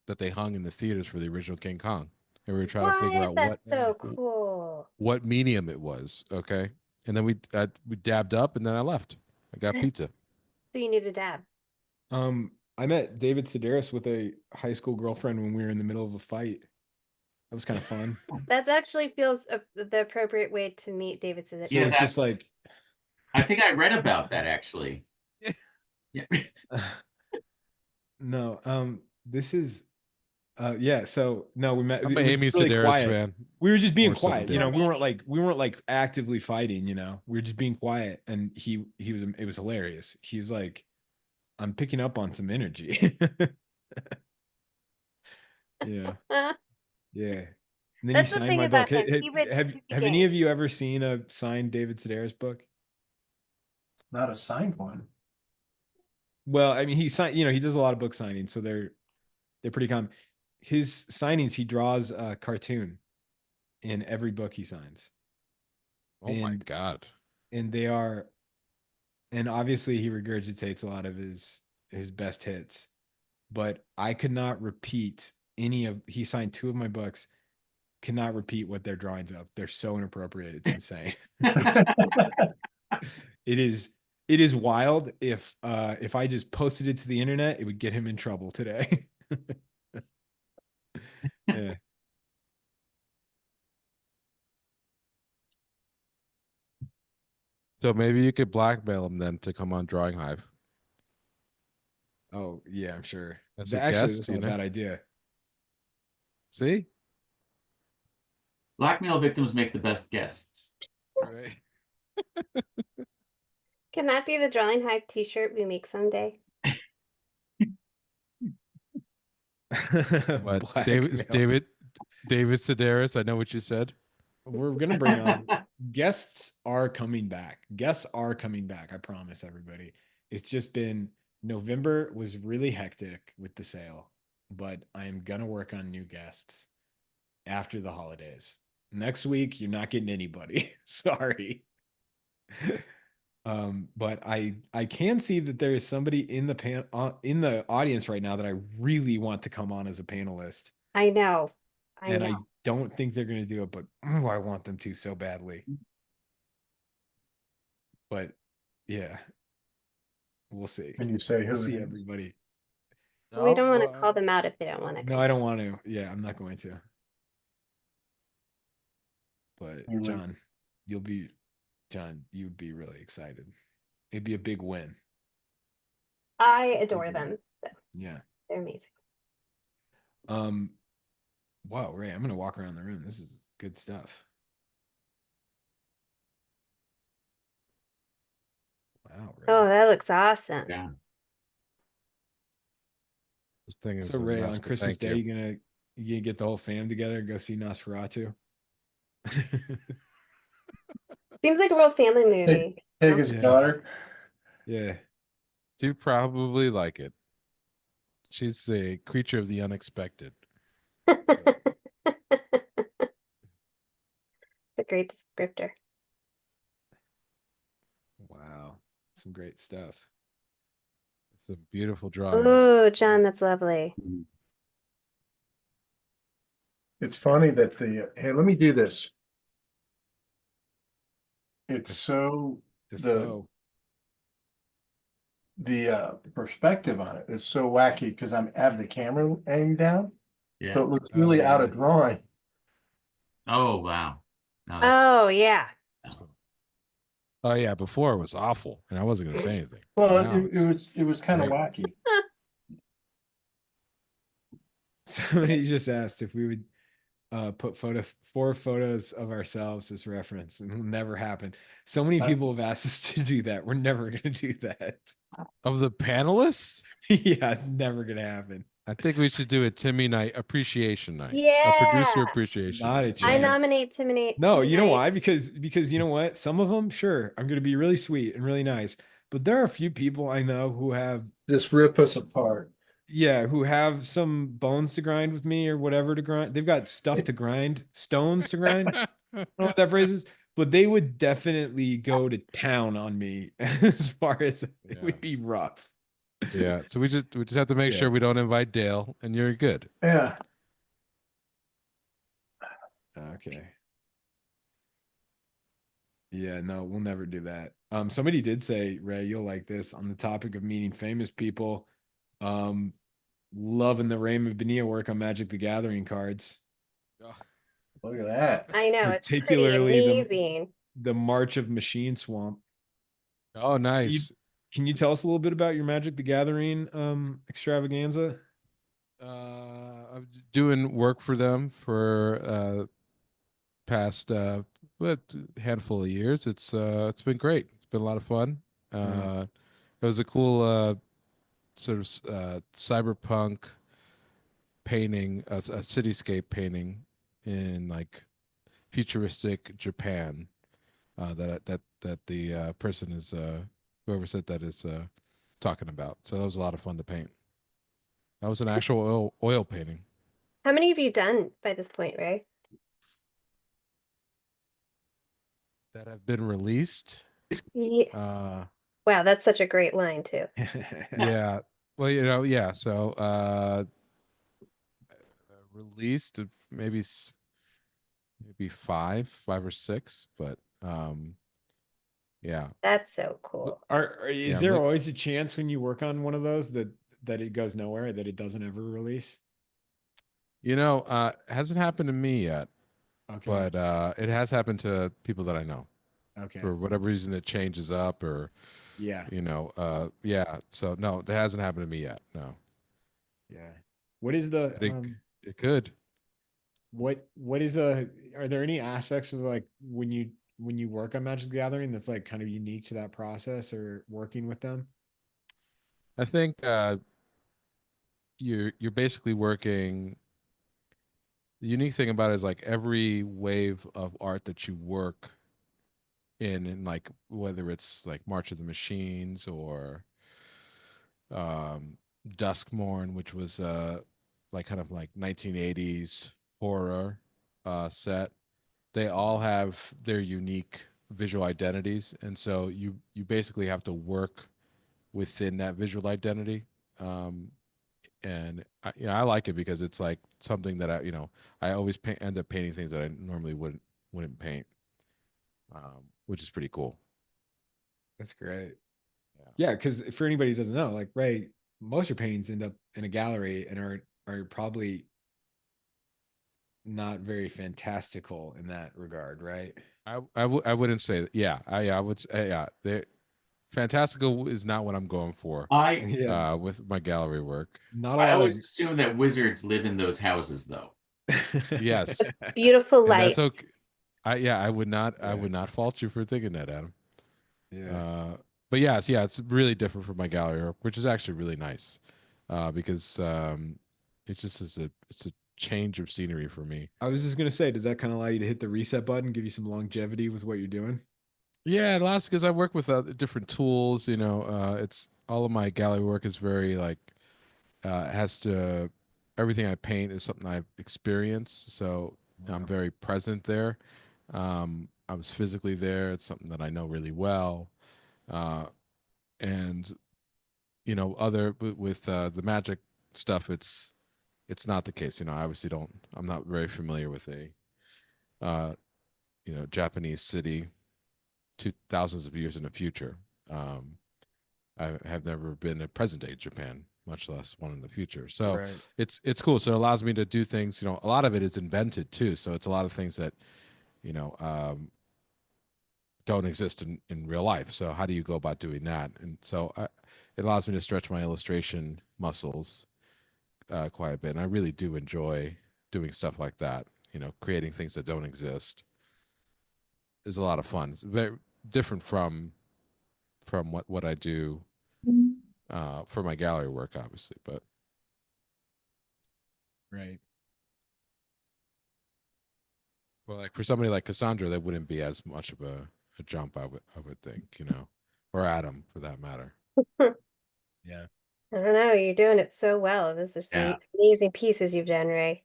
that they hung in the theaters for the original King Kong. And we were trying to figure out That's so cool. what medium it was. Okay. And then we dabbed up and then I left. I got pizza. So you need a dab. I met David Sedaris with a high school girlfriend when we were in the middle of a fight. That was kind of fun. That actually feels the appropriate way to meet David Sedaris. So it's just like I think I read about that actually. Yeah. no, this is yeah, so no, we met. I'm It an was Amy really Sedaris quiet. fan. We were just being Or something quiet, different. we weren't like actively fighting, we were just being quiet, and it was hilarious. He was like, I'm picking up on some energy. Yeah. Yeah. And then That's he the signed thing my about book. him. He would Have keep the any of game. you ever seen a signed David Sedaris book? Not a signed one. Well, I mean, he signed, he does a lot of book signings, so they're pretty common. His signings, he draws a cartoon in every book he signs. Oh my And- God. And they are, and obviously he regurgitates a lot of his best hits, but I could not repeat he signed 2 of my books, cannot repeat what they're drawings of. They're so inappropriate. It's insane. It is wild. If I just posted it to the internet, it would get him in trouble today. Yeah. So maybe you could blackmail him then to come on Drawing Hive. Oh yeah, I'm sure. As a Actually, guest, that's not a bad idea. See? Blackmail victims make the best guests. Right. Can that be the Drawing Hive t-shirt we make someday? But Blackmail. David Sedaris, I know what you said. We're gonna bring on guests are coming back. Guests are coming back. I promise everybody. It's just been November was really hectic with the sale, but I am gonna work on new guests after the holidays. Next week, you're not getting anybody. Sorry. But I can see that there is somebody in the audience right now that I really want to come on as a panelist, I know. I and know. I don't think they're going to do it, but I want them to so badly. But yeah, we'll see. Can you say We'll who it see is? everybody. We don't want to well, call them out if they don't want to No, come. I don't want to. Yeah, I'm not going to. But You would. John, you'd be really excited. It'd be a big win. I adore Mhm. them. So Yeah. they're amazing. Um, wow, Ray, I'm gonna walk around the room. This is good stuff. Wow, Ray. Oh, that looks awesome. Yeah. this thing is So a Ray, mess, on but Christmas thank Day, you. you gonna get the whole fam together and go see Nosferatu? Seems like a real family Take, movie. take Huh? his Yeah. daughter. Yeah. Do probably like it. She's the creature of the unexpected. So, A great descriptor. wow. Some great stuff. Some beautiful drawings. Oh, John, that's lovely. Mhm. It's funny that hey, let me do this. It's so Defoe. the perspective on it is so wacky because I have the camera aimed down, so Yeah. it looks really out of yeah. drawing. Oh, wow. No, that's Oh, yeah. Oh yeah, before it was awful, and I wasn't gonna say anything. Well, Now it's it was kind of great. wacky. Somebody just asked if we would put four photos of ourselves as reference, and it'll never happen. So many people have asked us to do that. We're never gonna do that. Of the panelists, Yeah, it's never gonna happen. I think we should do a Timmy night appreciation night. A producer Yeah. appreciation Not a night. I chance. nominate Timmy. No, you know why? Because you know what? Some of them, sure, I'm gonna be really sweet and really nice, but there are a few people I know who have, Just rip us apart. yeah, who have some bones to grind with me or whatever to grind. They've got stuff to grind, stones to grind. I don't know what that phrase is, but they would definitely go to town on me as far as it Yeah. would be rough. Yeah, so we just have to make Yeah. sure we don't invite Dale, and you're good. Yeah. Okay. Yeah, no, we'll never do that. Somebody did say, Ray, you'll like this on the topic of meeting famous people. Loving the Raymond Bonilla work on Magic the Gathering cards, Look at that. I know, it's pretty particularly amazing. the March of Machine Swamp. Oh, nice. Can you tell us a little bit about your Magic the Gathering extravaganza? I'm doing work for them for past what handful of years. It's been great. It's been a lot of fun. It was a cool sort of cyberpunk painting, a cityscape painting in like futuristic Japan. That the person is whoever said that is talking about. So that was a lot of fun to paint. That was an actual oil painting. How many have you done by this point, Ray? That have been released. Yeah. Wow, that's such a great line too. Yeah. Well, yeah. So released maybe five or six, but yeah. That's so cool. Is there always a chance when you work on one of those that it goes nowhere, that it doesn't ever release? It hasn't happened to me yet, Okay. but it has happened to people that I know. Okay. For whatever reason, it changes up, or Yeah. yeah. So no, that hasn't happened to me yet. No. Yeah. What is the It could. what is are there any aspects of like when you work on Magic the Gathering that's like kind of unique to that process or working with them? I think you're basically working. The unique thing about it is like every wave of art that you work in like whether it's like March of the Machines or Duskmorn, which was like kind of like 1980s horror set. They all have their unique visual identities, and so you basically have to work within that visual identity. And I like it because it's like something that I always end up painting things that I normally wouldn't paint, which is pretty cool. That's great. Yeah, because for anybody who doesn't know, like Ray, most of your paintings end up in a gallery and are probably not very fantastical in that regard, right? I wouldn't say that. Yeah, I would say The fantastical is not what I'm going for I with my gallery work. Not a I lot always of assume that wizards live in those houses, though. Yes, Beautiful and that's light. okay. I would not fault you for thinking that, Adam. Yeah. But yes, it's really different from my gallery work, which is actually really nice, because it just it's a change of scenery for me. I was just gonna say, does that kind of allow you to hit the reset button, give you some longevity with what you're doing? Yeah, it allows because I work with different tools. It's all of my gallery work is very like has to everything I paint is something I've experienced, so I'm very present there. I was physically there. It's something that I know really well, and other with the magic stuff, it's not the case. I obviously don't. I'm not very familiar with a Japanese city thousands of years in the future. Um, I have never been in present day Japan, much less one in the future. So Right. it's cool. So it allows me to do things. A lot of it is invented too. So it's a lot of things that don't exist in real life. So how do you go about doing that? And so it allows me to stretch my illustration muscles quite a bit. And I really do enjoy doing stuff like that. Creating things that don't exist is a lot of fun. It's very different from what I do for my gallery work, obviously, but Right. well, like for somebody like Cassandra, that wouldn't be as much of a jump, I would think, or Adam for that matter. Yeah. I don't know. You're doing it so well. Those are some Yeah. amazing pieces you've done, Ray.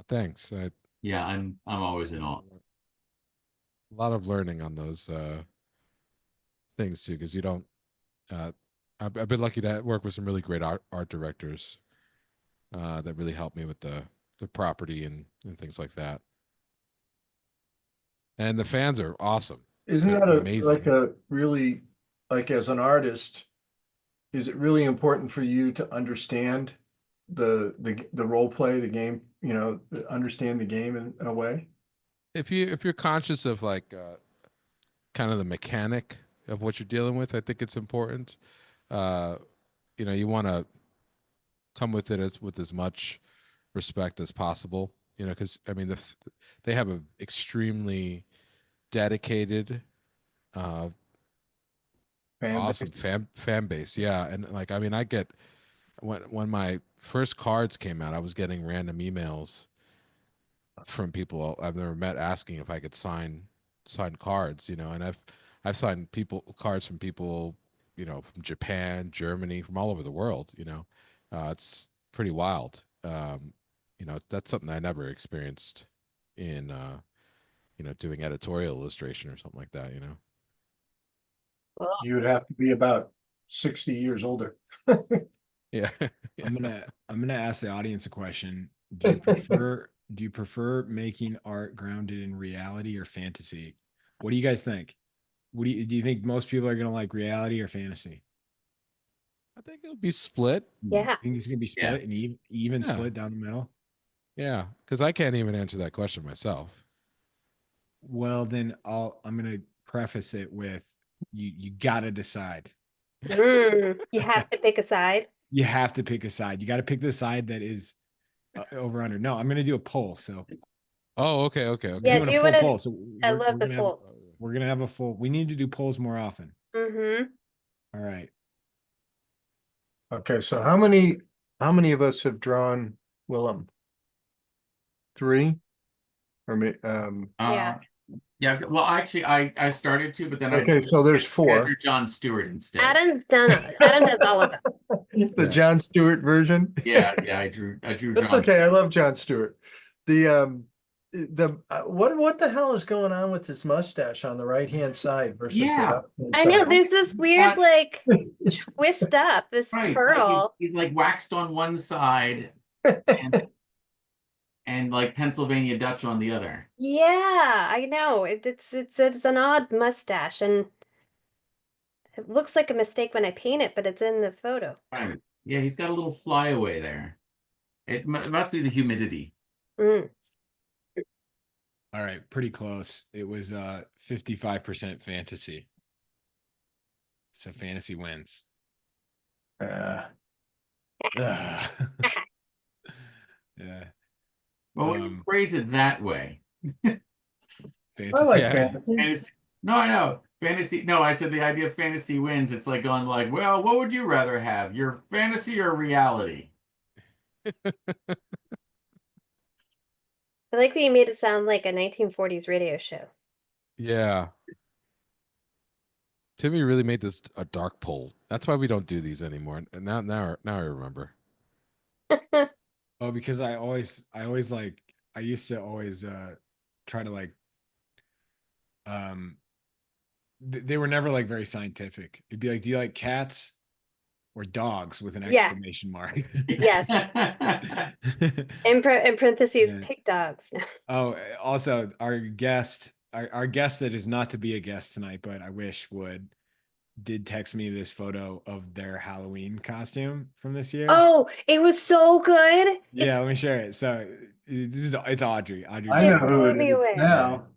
Thanks. Yeah, I'm always in awe. A lot of learning on those things too, because you don't. I've been lucky to work with some really great art directors that really helped me with the property and things like that. And the fans are awesome. Isn't They're that amazing. really, like as an artist, is it really important for you to understand the role play, the game, understand the game in a way? If you're conscious of like kind of the mechanic of what you're dealing with, I think it's important. You want to come with it with as much respect as possible. Because I mean, they have an extremely dedicated, awesome fan base. Yeah, and like I mean, I get when my first cards came out, I was getting random emails from people I've never met asking if I could sign cards. And I've signed cards from people, from Japan, Germany, from all over the world. It's pretty wild. That's something I never experienced in doing editorial illustration or something like that. Well, You would have to be about 60 years older. Yeah. I'm gonna ask the audience a question. Do you prefer making art grounded in reality or fantasy? What do you guys think? Do you think most people are gonna like reality or fantasy? I think it'll be split. yeah. Think it's gonna be Yeah. split and even Yeah. split down the middle? Yeah, because I can't even answer that question myself. Well, then I'm gonna preface it with you gotta decide. You have to pick a side. You have to pick a side. You got to pick the side that is over under. No, I'm gonna do a poll. So Oh, okay. we're Yeah, doing a do full wanna- poll. So I we're, love we're the gonna have polls. we're gonna have a full. We need to do polls more often. Mm-hmm. All right. Okay, so how many of us have drawn Willem? 3? Or Yeah. Yeah. Well, actually, I started to, but then okay, so there's 4. drew John Stewart instead. Adam does all of them. The John Stewart version. Yeah, I drew That's John. okay. I love John Stewart. The what the hell is going on with his mustache on the right-hand side versus the Yeah, left-hand I know side? there's this weird got- like twist up, this right. Like curl. he's like waxed on one side and like Pennsylvania Dutch on the other. Yeah, I know. It's an odd mustache, and it looks like a mistake when I paint it, but it's in the photo. Right. Yeah, he's got a little flyaway there. It must be the humidity. Mm. All right, pretty close. It was 55% fantasy. So fantasy wins. Uh, Ugh. Yeah. Well, when you phrase it that way. I Fantasy. like Yeah. fantasy. Fantasy, no, I know. Fantasy. No, I said the idea of fantasy wins. It's like going like, well, what would you rather have? Your fantasy or reality? I like that you made it sound like a 1940s radio show. Yeah. Timmy really made this a dark poll. That's why we don't do these anymore. And now I remember. Oh, because I used to always try to like they were never like very scientific. It'd be like, do you like cats or dogs with an Yeah. exclamation mark? Yes. In parentheses, Yeah. pig dogs. Oh, also our guest that is not to be a guest tonight, but I wish did text me this photo of their Halloween costume from this year. Oh, it was so good. Yeah, let me share it. So it's Audrey. Audrey. I know It who blew it me is away. now.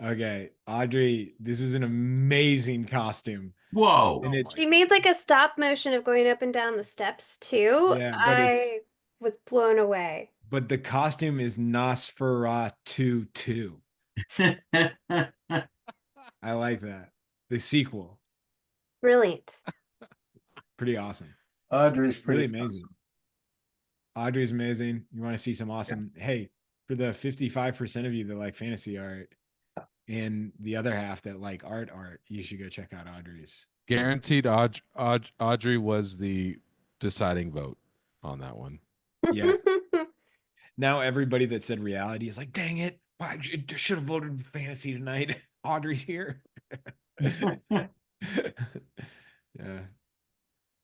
Okay, Audrey, this is an amazing costume. Whoa. And it's She made like a stop motion of going up and down the steps too. Yeah, but I was blown away. but the costume is Nosferatu 2. I like that. The sequel. Brilliant. Pretty awesome. Audrey's Really pretty amazing. Audrey's amazing. You want to see some awesome, hey, for the 55% of you that like fantasy art and the other half that like art, you should go check out Audrey's. Guaranteed Audrey was the deciding vote on that one. Yeah. Now everybody that said reality is like, dang it, I should have voted fantasy tonight. Audrey's here. Yeah.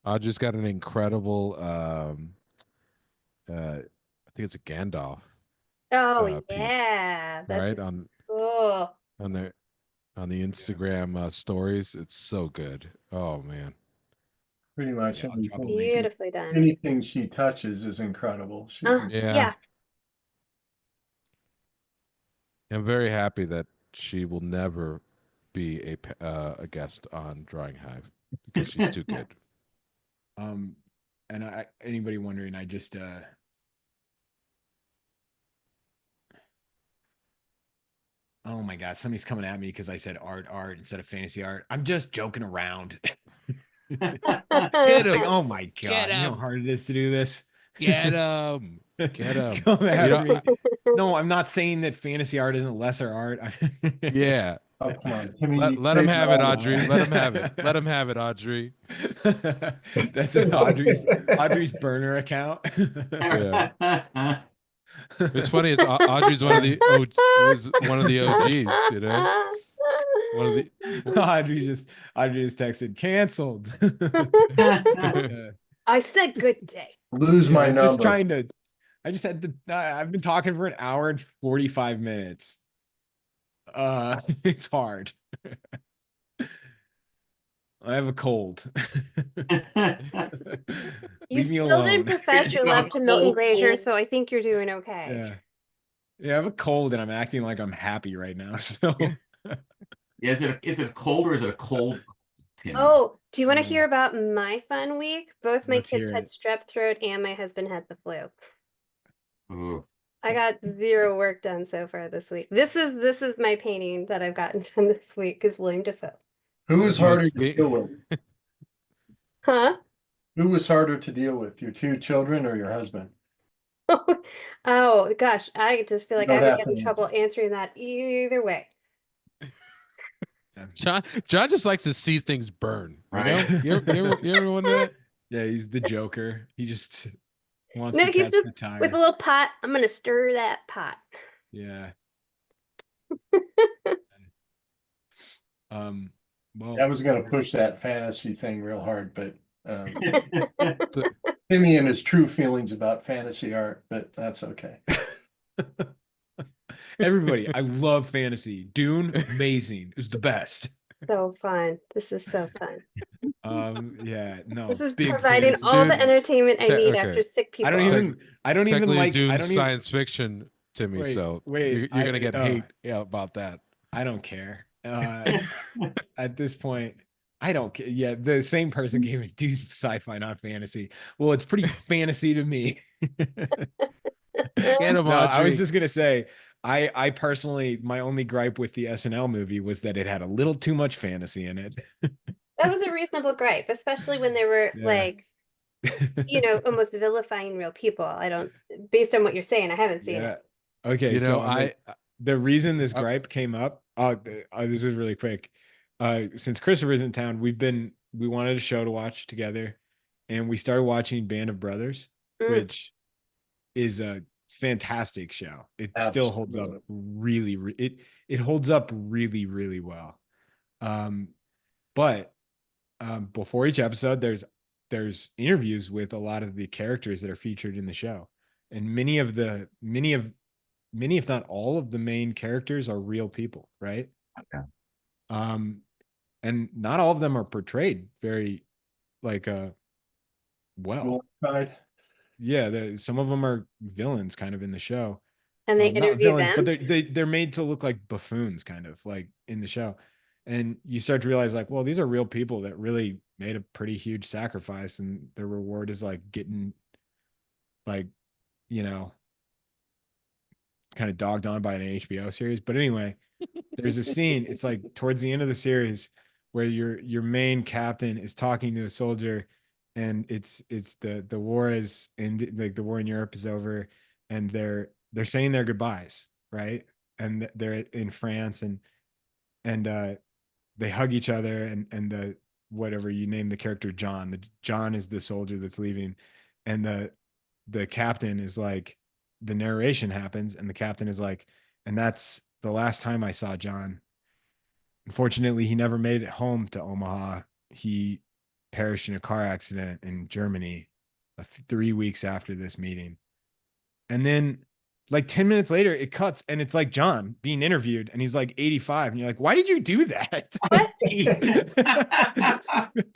Audrey's got an incredible I think it's a Gandalf. Oh Piece, yeah, that's right on cool. the Instagram stories. It's so good. Oh man. pretty much Yeah, I'll drop a link. Beautifully done. anything she touches is incredible. She's Yeah. I'm very happy that she will never be a guest on Drawing Hive because she's too good. And anybody wondering, I just oh my god, somebody's coming at me because I said art instead of fantasy art. I'm just joking around. Get Like, him. oh my god, Get you know how him. hard it is to do this. Get him. Get him. Come at You know- me. No, I'm not saying that fantasy art isn't lesser art. Yeah. oh come on, Timmy, Let him have it, all Audrey. Let him have it. Let him have it, Audrey. That's Audrey's burner account. Yeah. It's funny. It's Audrey's one of the was one of the OGs. You know, one of the. Audrey just texted canceled. I said good day. lose my I'm number. just trying to. I just had to. I've been talking for an hour and 45 minutes. It's hard. I have a cold. You Leave me still didn't alone. profess your You have love a to Milton cold, Glacier, cold. so I think you're doing okay. Yeah. Yeah, I have a cold and I'm acting like I'm happy right now. So Yeah, is it cold or is it a cold? Tim? Oh, do you want to Yeah. hear about my fun week? Both my Let's kids hear had it. strep throat and my husband had the flu. Ooh. I got zero work done so far this week. This is my painting that I've gotten done this week is William Dafoe. Who was You harder must to be- deal with? Huh? Who was harder to deal with, your two children or your husband? Oh gosh, I just feel like don't I would have get to in trouble answering that either way. John just likes to see things burn. You Right. know, you ever wonder that? yeah, he's the Joker. He just wants No, to he's catch just the tire. with a little pot. I'm gonna stir that pot. Yeah. Well, I was gonna push that fantasy thing real hard, but The- Timmy and his true feelings about fantasy art, but that's okay. everybody, I love fantasy. Dune, amazing. It's the best. So fun. This is so fun. Yeah, no, This is big providing fantasy. all the Dude, entertainment I need okay. after sick I people. don't even Technically, like, I Dune's don't even, science fiction to me, wait, so wait, you're gonna get oh, hate about that. I don't care. At this point, I don't care. Yeah, the same person gave me Dune sci-fi, not fantasy. Well, it's pretty fantasy to me. Get him, No, I was Audrey. just gonna say, I personally, my only gripe with the SNL movie was that it had a little too much fantasy in it. That was a reasonable gripe, especially when they were Yeah. like, almost vilifying real people. I don't, based on what you're saying, I haven't seen Yeah. it. Okay, You so know, on I the reason this uh, gripe came up, this is really quick. Since Christopher's in town, we wanted a show to watch together, and we started watching Band of Brothers, Mm. which is a fantastic show. It still holds up Absolutely. it holds up really, really well. But before each episode, there's interviews with a lot of the characters that are featured in the show, and many if not all of the main characters are real people, right? Okay. And not all of them are portrayed very like well. Glorified. Yeah, some of them are villains kind of in the show. And they Not interview villains, them. but they're made to look like buffoons kind of like in the show. And you start to realize like, well, these are real people that really made a pretty huge sacrifice, and the reward is like getting like, you know, kind of dogged on by an HBO series. But anyway, there's a scene, it's like towards the end of the series where your main captain is talking to a soldier, and it's the war is in, like the war in Europe is over, and they're saying their goodbyes, right? And they're in France, and they hug each other, and the whatever you name the character John, the John is the soldier that's leaving, and the captain is like, the narration happens, and the captain is like, and that's the last time I saw John. Unfortunately, he never made it home to Omaha. He perished in a car accident in Germany 3 weeks after this meeting. And then, like 10 minutes later, it cuts and it's like John being interviewed, and he's like 85. And you're like, why did you do that? What?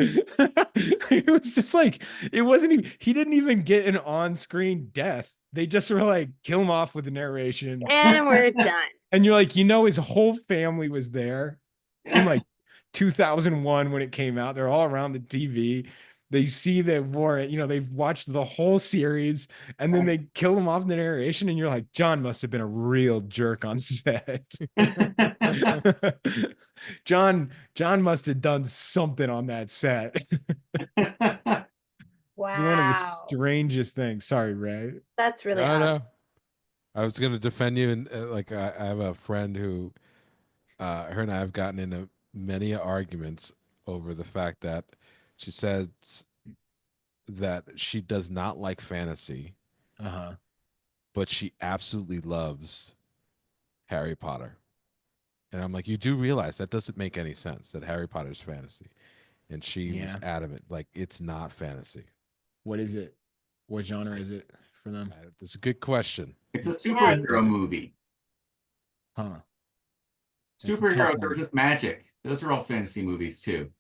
It was just like, it wasn't even, he didn't even get an on screen death. They just were like, kill him off with the narration. And we're done. And you're like, his whole family was there in like 2001 when it came out. They're all around the TV. They see the war, they've watched the whole series, and then they kill him off in the narration. And you're like, John must have been a real jerk on set. John must have done something on that set. It's one of the Wow. strangest things. Sorry, Ray. That's really I odd. know. I was gonna defend you, and like I have a friend who, her and I have gotten into many arguments over the fact that she says that she does not like fantasy, but she absolutely loves Harry Potter. And I'm like, you do realize that doesn't make any sense, that Harry Potter's fantasy. And she was adamant, like, it's not fantasy. What is it? What genre is it for them? That's a good question. It's a superhero movie. Huh. It's a tough Superheroes are one. just magic. Those are all fantasy movies too.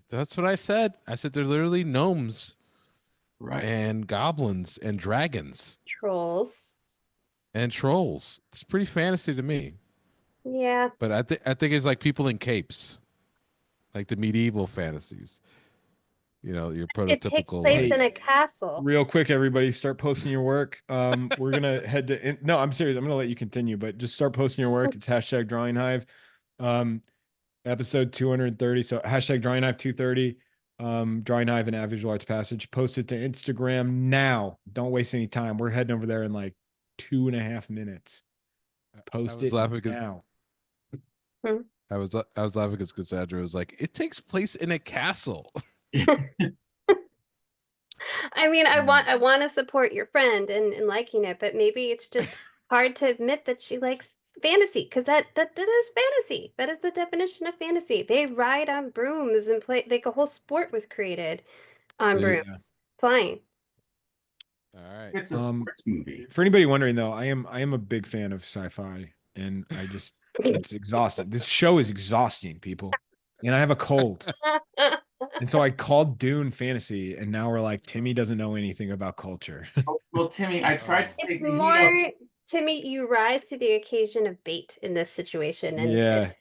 That's what I said. I said they're literally gnomes Right. and goblins and dragons Trolls. and trolls. It's pretty fantasy to me. Yeah. But I think it's like people in capes, like the medieval fantasies. Your prototypical. It takes place in a castle. Real quick, everybody, start posting your work. We're gonna head to no, I'm serious. I'm gonna let you continue, but just start posting your work. It's hashtag Drawing Hive. Episode 230. So hashtag Drawing Hive 230. Drawing Hive and @Visual Arts Passage. Post it to Instagram now. Don't waste any time. We're heading over there in like 2.5 minutes. Post it now. I was laughing because Cassandra was like, it takes place in a castle. I mean, I want to support your friend and liking it, but maybe it's just hard to admit that she likes fantasy, because that is fantasy. That is the definition of fantasy. They ride on brooms and play, like a whole sport was created on Yeah. brooms, flying. All right. It's a sports movie. For anybody wondering though, I am a big fan of sci-fi, and it's exhausting. This show is exhausting, people. And I have a cold. And so I called Dune fantasy, and now we're like, Timmy doesn't know anything about culture. Well, Timmy, I tried to It's take the heat more, off. Timmy, you rise to the occasion of bait in this situation, and Yeah.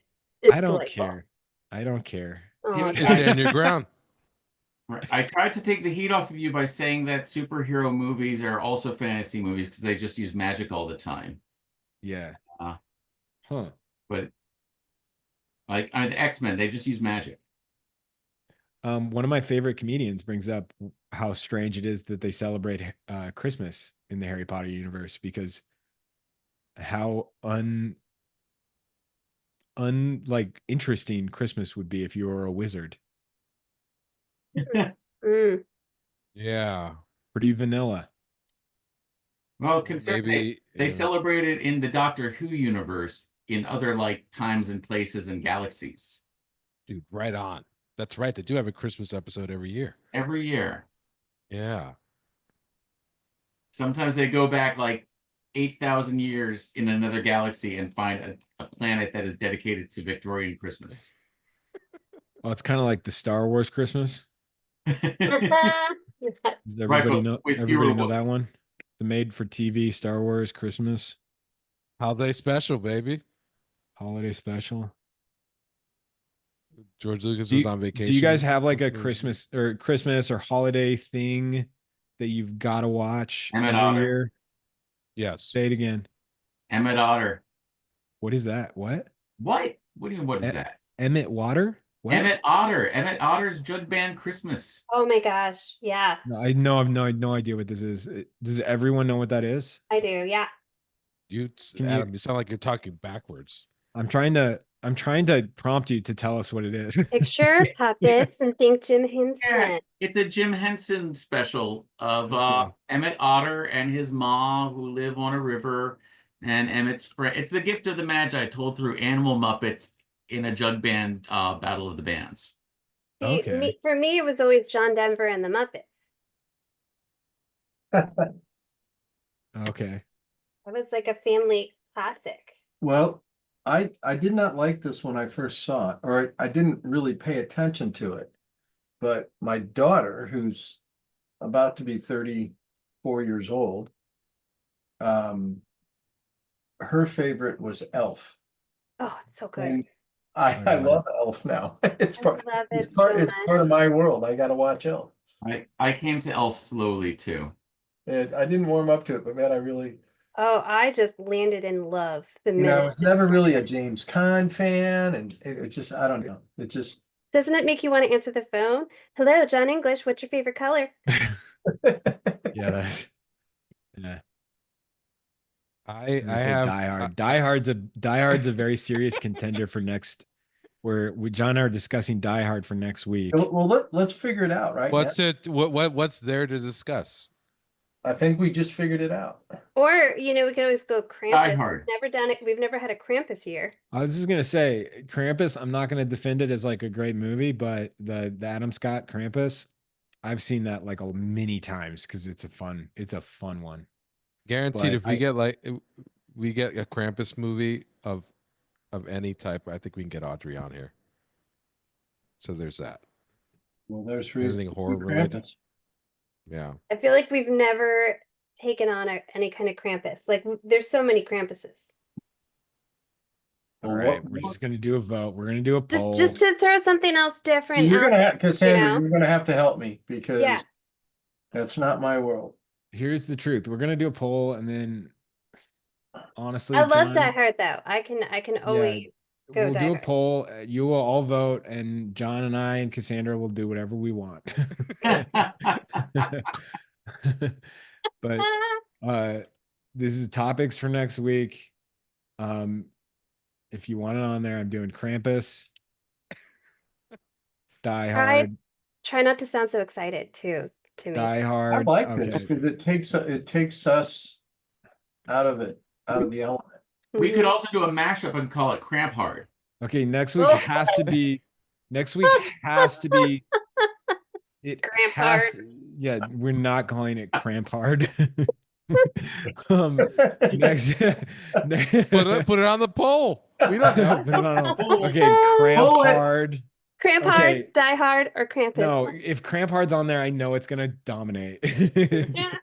it's I don't delightful. care. I don't care. Oh, Timmy, You stand your ground. I tried to take the heat off of you by saying that superhero movies are also fantasy movies because they just use magic all the time. Yeah. Uh, Huh. But like the X-Men, they just use magic. One of my favorite comedians brings up how strange it is that they celebrate Christmas in the Harry Potter universe, because how like interesting Christmas would be if you were a wizard. mm. Yeah. Pretty vanilla. Well, consider Maybe they yeah. celebrate it in the Doctor Who universe in other like times and places and galaxies Dude, right on. That's right. They do have a Christmas episode every year. every year. Yeah. Sometimes they go back like 8,000 years in another galaxy and find a planet that is dedicated to Victorian Christmas. Oh, it's kind of like the Star Wars Christmas. Does everybody but know? with Everybody fewer know books. that one? The made-for-TV Star Wars Christmas Holiday special, baby. holiday special. George Lucas Do was you, on vacation. do you guys have like a before his- Christmas or holiday thing that you've got to watch Emmett every Otter. year? Yes. Say it again. Emmett Otter. What is that? What? What? What do you? What is E- that? Emmett Water? What? Emmett Otter. Emmett Otter's Jug Band Christmas. Oh my gosh, yeah, No, I know. I've no idea what this is. Does everyone know what that is? I do. Yeah, You, Can you- Adam, you sound like you're talking backwards. I'm trying to prompt you to tell us what it is. picture puppets and think Jim Yeah, Henson. it's a Jim Henson special of Okay. Emmett Otter and his ma who live on a river, and Emmett's friend. It's the gift of the Magi told through animal Muppets in a jug band battle of the bands. See, Okay. for me, it was always John Denver and the Muppets. Okay. That was like a family classic. Well, I did not like this when I first saw it, or I didn't really pay attention to it. But my daughter, who's about to be 34 years old, her favorite was Elf. Oh, it's so good. And I love Elf now. It's I part, love it's it part, so it's part of much. my world. I gotta watch Elf. I came to Elf slowly too. And I didn't warm up to it, but man, I really, Oh, I just landed in love the I minute. was never really a James Caan fan, and it just, I don't know. It just, Doesn't it make you want to answer the phone? Hello, John English. What's your favorite color? Yeah, that's yeah. I gonna say have Die Hard. Die Hard's a very serious contender for next. We John and I are discussing Die Hard for next week. well, let's figure it out, right? what's Nat? it what's there to discuss? I think we just figured it out. Or, we could always go Krampus. Hard. We've never done it. We've never had a Krampus year. I was just gonna say Krampus. I'm not gonna defend it as like a great movie, but the Adam Scott Krampus, I've seen that like many times because it's a fun one. Guaranteed, But if we get a Krampus movie of any type, I think we can get Audrey on here. So there's that. Well, there's Anything reason. to horror do related? Krampus. Yeah. I feel like we've never taken on any kind of Krampus. Like, there's so many Krampuses. All Well, right, what- we're just gonna do a vote. We're gonna do a poll. Just to throw something else different You're out gonna there, have, Cassandra, know? you're gonna have to help me because Yeah. that's not my world. Here's the truth. We're gonna do a poll, and then honestly, I love John, Die Hard though. I can always go we'll Die do a Hard. poll. You will all vote, and John and I and Cassandra will do whatever we want. But this is topics for next week. If you want it on there, I'm doing Krampus, Die Hard, Try not to sound so excited too to me. Die I Hard. like this Okay. because it takes us out of the element. We could Mhm. also do a mashup and call it Cramp Hard. Okay, next week Oh. has to be. Next week has to be. It Cramp has. hard. Yeah, we're not calling it cramp hard. Next. Put it on the poll. We don't know. Put it on. Pull- Okay, cramp Pull it. hard. Cramp Okay. hard, die hard, or Krampus. No, if cramp hard's on there, I know it's gonna dominate. Yeah.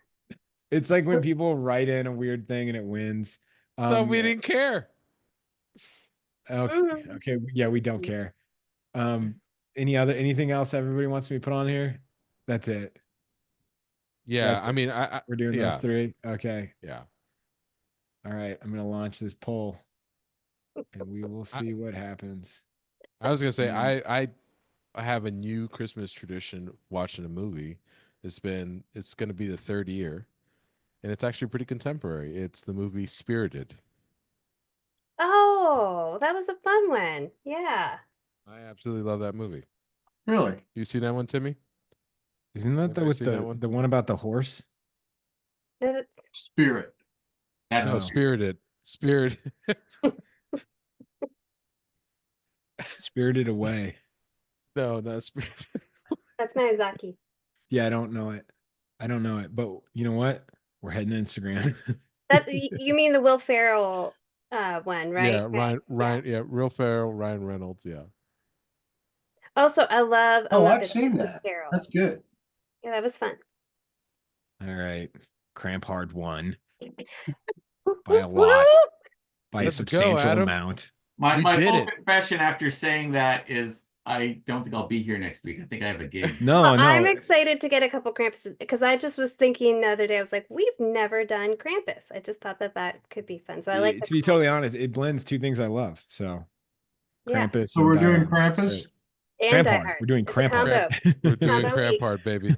It's like when people write in a weird thing and it wins. No, we didn't care. Okay, okay, yeah, we don't care. Anything else everybody wants me to put on here? That's it. Yeah, That's I it. mean, We're doing yeah, those three. Okay. yeah. All right. I'm gonna launch this poll, and we will see what happens. I was gonna say Mm. I have a new Christmas tradition watching a movie. It's gonna be the 3rd year, and it's actually pretty contemporary. It's the movie Spirited. Oh, that was a fun one. Yeah. I absolutely love that movie. Really? You seen that one, Timmy? Isn't that Anybody with seen that one? the one about the horse? No, that's- Spirit. That's No, Spirited. Spirit. Spirited Away. No, not Spirit. That's Miyazaki. Yeah, I don't know it. I don't know it, but you know what? We're heading to Instagram. You mean the Will Ferrell one, right? Yeah, Ryan. Yeah, Real Ferrell, Ryan Reynolds. Yeah. Also, I love Oh, I've Olympic seen with that. Carol. That's good. Yeah, that was fun. All right. Cramp hard won Whoop, by a whoop, lot, whoop. by a Let's go, substantial Adam. amount. my We my did full it. confession after saying that is I don't think I'll be here next week. I think I have a gig. No, Well, no. I'm excited to get a couple Krampuses because I just was thinking the other day, I was like, we've never done Krampus. I just thought that could be fun. So I like To be totally honest, it blends two things I love. So yeah, Krampus. So and we're Die doing Hard. Krampus? Great. and Cramp Die hard. Hard. We're doing It's a cramp hard. combo. We're doing Combo Cramp week. Hard, baby.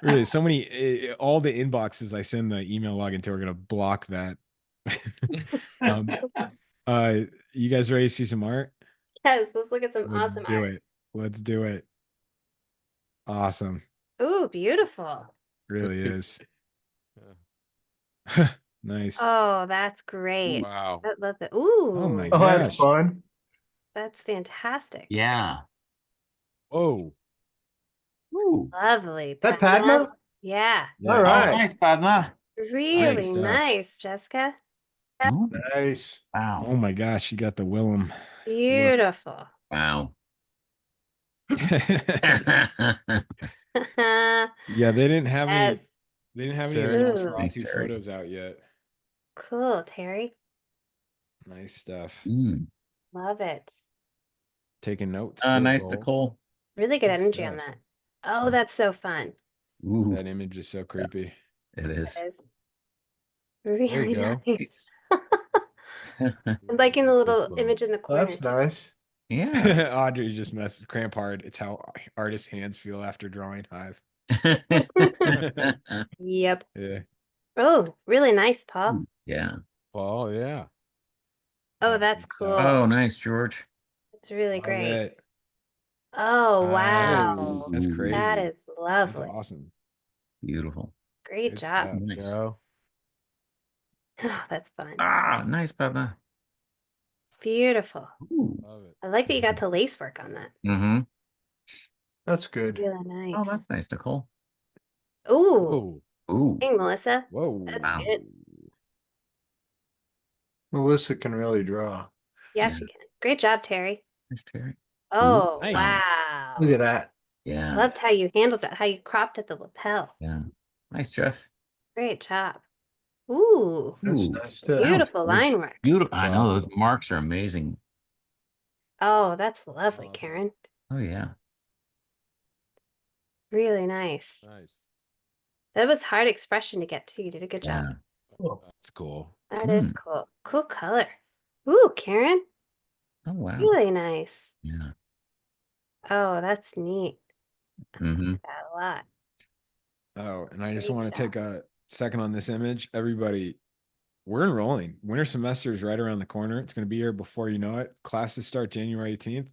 Really, so many. All the inboxes I send the email login to are gonna block that. um, you guys ready to see some art? Yes, let's look at some Let's awesome do art. it. Let's do it. Awesome. Ooh, beautiful. Really is. Nice. Oh, that's great. Wow. I love that. Ooh, Oh my Oh, that's gosh. fun. that's fantastic. Yeah. Oh, Ooh. Lovely. That Padma? Yeah, Yeah. All Oh, right. nice, Padma. really stuff. nice, Jessica. Ooh, Nice. wow. Oh my gosh, you got the Willem. Beautiful. Wow. Yeah, they didn't have any. Yes. They didn't have any of the Sarah. Nosferatu Thanks, Terry. photos out yet. Cool, Terry. Nice stuff. Mm. Love it. Taking notes. Nice, Cole. Nicole. Really good Good energy on stuff. that. Oh, that's so fun. Ooh, That image is so creepy. it is. That is really go. nice. I'm liking the little image in the corner. That's nice. Yeah. Audrey just messaged cramp hard. It's how artists' hands feel after drawing Hive. Yep. Yeah. Oh, really nice, Paul. Yeah. Oh, yeah. Oh, Yeah, that's good cool. stuff. Oh, nice, George. It's really Love great. it. Oh, wow. Nice. That's Ooh, crazy. That is That's lovely. awesome. Beautiful. Great Good job. stuff. Nice. Go. Oh, that's fun. Ah, nice, Padma. Beautiful. Ooh. Love it. I like that you got to lace work on that. Mm-hmm. That's good. Really nice. Oh, that's nice, Nicole. Ooh, Oh, Ooh. hey, Melissa. Whoa. That's Wow. good. Melissa can really draw. Yeah, Yeah. she can. Great job, Terry. Nice, Terry. Oh, nice. wow. Look at that. Yeah. Loved how you handled that, how you cropped at the lapel. Yeah. Nice, Jeff. Great job. Ooh, That's Ooh. nice too. beautiful Nice. line work. Beautiful. That's I know those awesome. marks are amazing. Oh, that's lovely, Awesome. Karen. Oh, yeah. Really nice. Nice. That was hard expression to get to. You did a good Yeah. job. Cool. That's cool. That is cool. Cool color. Ooh, Karen. Oh, wow. Really nice. Yeah. Oh, that's neat. Mm-hmm. That a lot. Oh, and I just Great want to job. take a second on this image. Everybody, we're enrolling. Winter semester is right around the corner. It's going to be here before you know it. Classes start January 18th.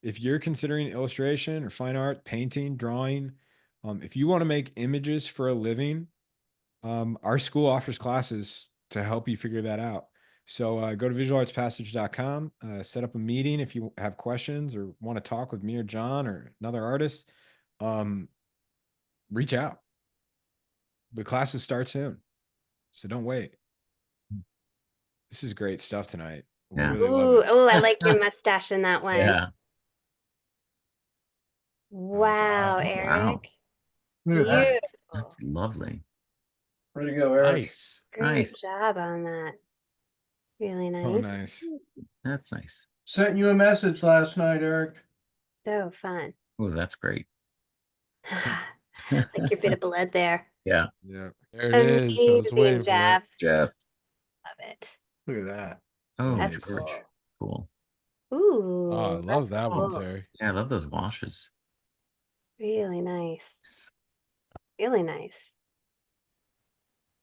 If you're considering illustration or fine art, painting, drawing, if you want to make images for a living, our school offers classes to help you figure that out. So go to visualartspassage.com, set up a meeting if you have questions or want to talk with me or John or another artist. Reach out. The classes start soon, so don't wait. This is great stuff tonight. We Yeah. really love Ooh, it. oh, I like your mustache in that one. Yeah. Wow, awesome. Eric. Wow. Look at that. Beautiful. That's lovely. Where'd you go, Eric? Nice. Great Nice. job on that. Really nice. Oh, nice. That's nice. Sent you a message last night, Eric. So fun. Oh, that's great. Like your bit of blood there. Yeah. Yeah. There it is. I was waiting for it. Jeff. Jeff. Love it. Look at that. Oh, That's Nice. cool. cool. Ooh. Oh, I love that's that one, cool. Terry. Yeah, I love those washes. Really nice. Really nice.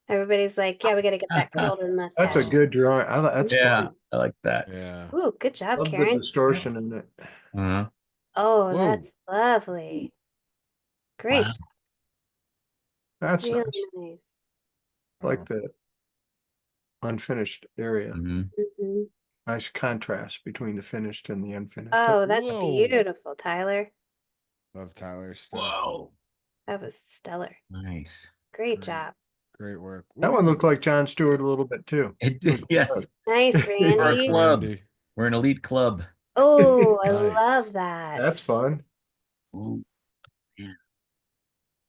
Everybody's like, yeah, we got to get that golden mustache. That's a good drawing. That's Yeah, fun. I like that. Yeah. Ooh, good job, Love the Karen. distortion in it. Uh-huh. Oh, Whoa. that's lovely. Great. Wow. That's Really nice. nice. I like the unfinished area. Mhm. Mhm. Nice contrast between the finished and the unfinished. Oh, that's Whoa. beautiful, Tyler. Love Tyler's stuff. Whoa. That was stellar. Nice. Great Great. job. Great work. That one looked like John Stewart a little bit too. It did. Yes. Nice, We're a Randy. club. Randy. We're an elite club. Oh, I Nice. love that. That's fun. Ooh.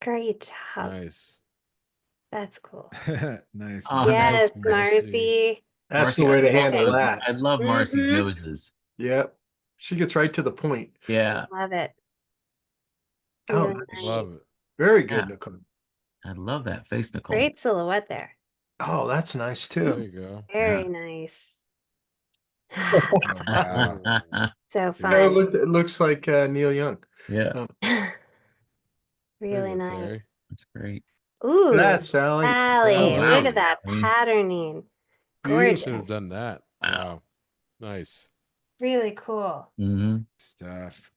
Great job. Nice. That's cool. Nice. Oh, Yes, nice, Marcy. That's Marcy, the way to I love handle those. that. I love Marcy's Mhm. noses. Yep. She gets right to the point. Yeah. Love it. Oh, Really nice. nice. Love it. Very good, Yeah. Nicole. I love that face, Nicole. Great silhouette there. Oh, that's nice There too. you go. Very Yeah. nice. Oh, wow. So No, fun. it looks like Neil Young. Yeah, There Really you go, nice. Terry. that's great. Ooh, That's Sally. Sally, Oh, look wow. at that Sally. patterning. Beautiful. Should have Gorgeous. done that. Wow. Wow. Nice. Really cool. Mm-hmm. Stuff.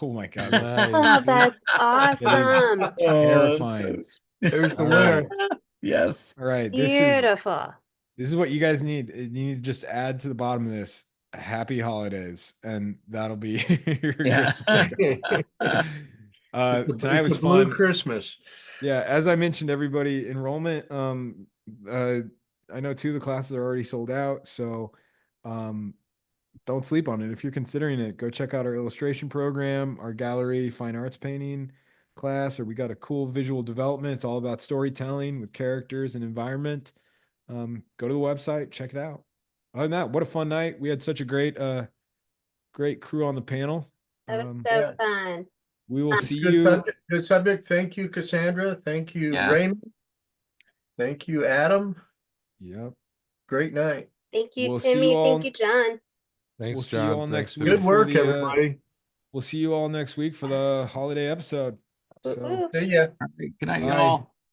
Oh my God. That's Oh, Nice. that's awesome. terrifying. There's the All winner. right. Yes. All right. Beautiful. This is what you guys need. You need to just add to the bottom of this happy holidays, and that'll be your Yeah. Christmas gift. Tonight It's was a blue fun. Christmas. Yeah, as I mentioned, everybody, enrollment. I know 2 of the classes are already sold out, so don't sleep on it. If you're considering it, go check out our illustration program, our gallery fine arts painting class, or we got a cool visual development. It's all about storytelling with characters and environment. Go to the website, check it out. Other than that, what a fun night. We had such a great crew on the panel. That was so Yeah. fun. We will see Good you. subject. Good subject. Thank you, Cassandra. Thank you, Yes. Raymond. Thank you, Adam. Yep. Great night. Thank you, We'll see you Timmy. all- Thank you, John. Thanks, We'll see you John. all next Thanks, week. Timmy. Good for work, the, everybody. We'll see you all next week for the holiday episode. So Woo-hoo. See ya. All right. Good night, Bye. y'all.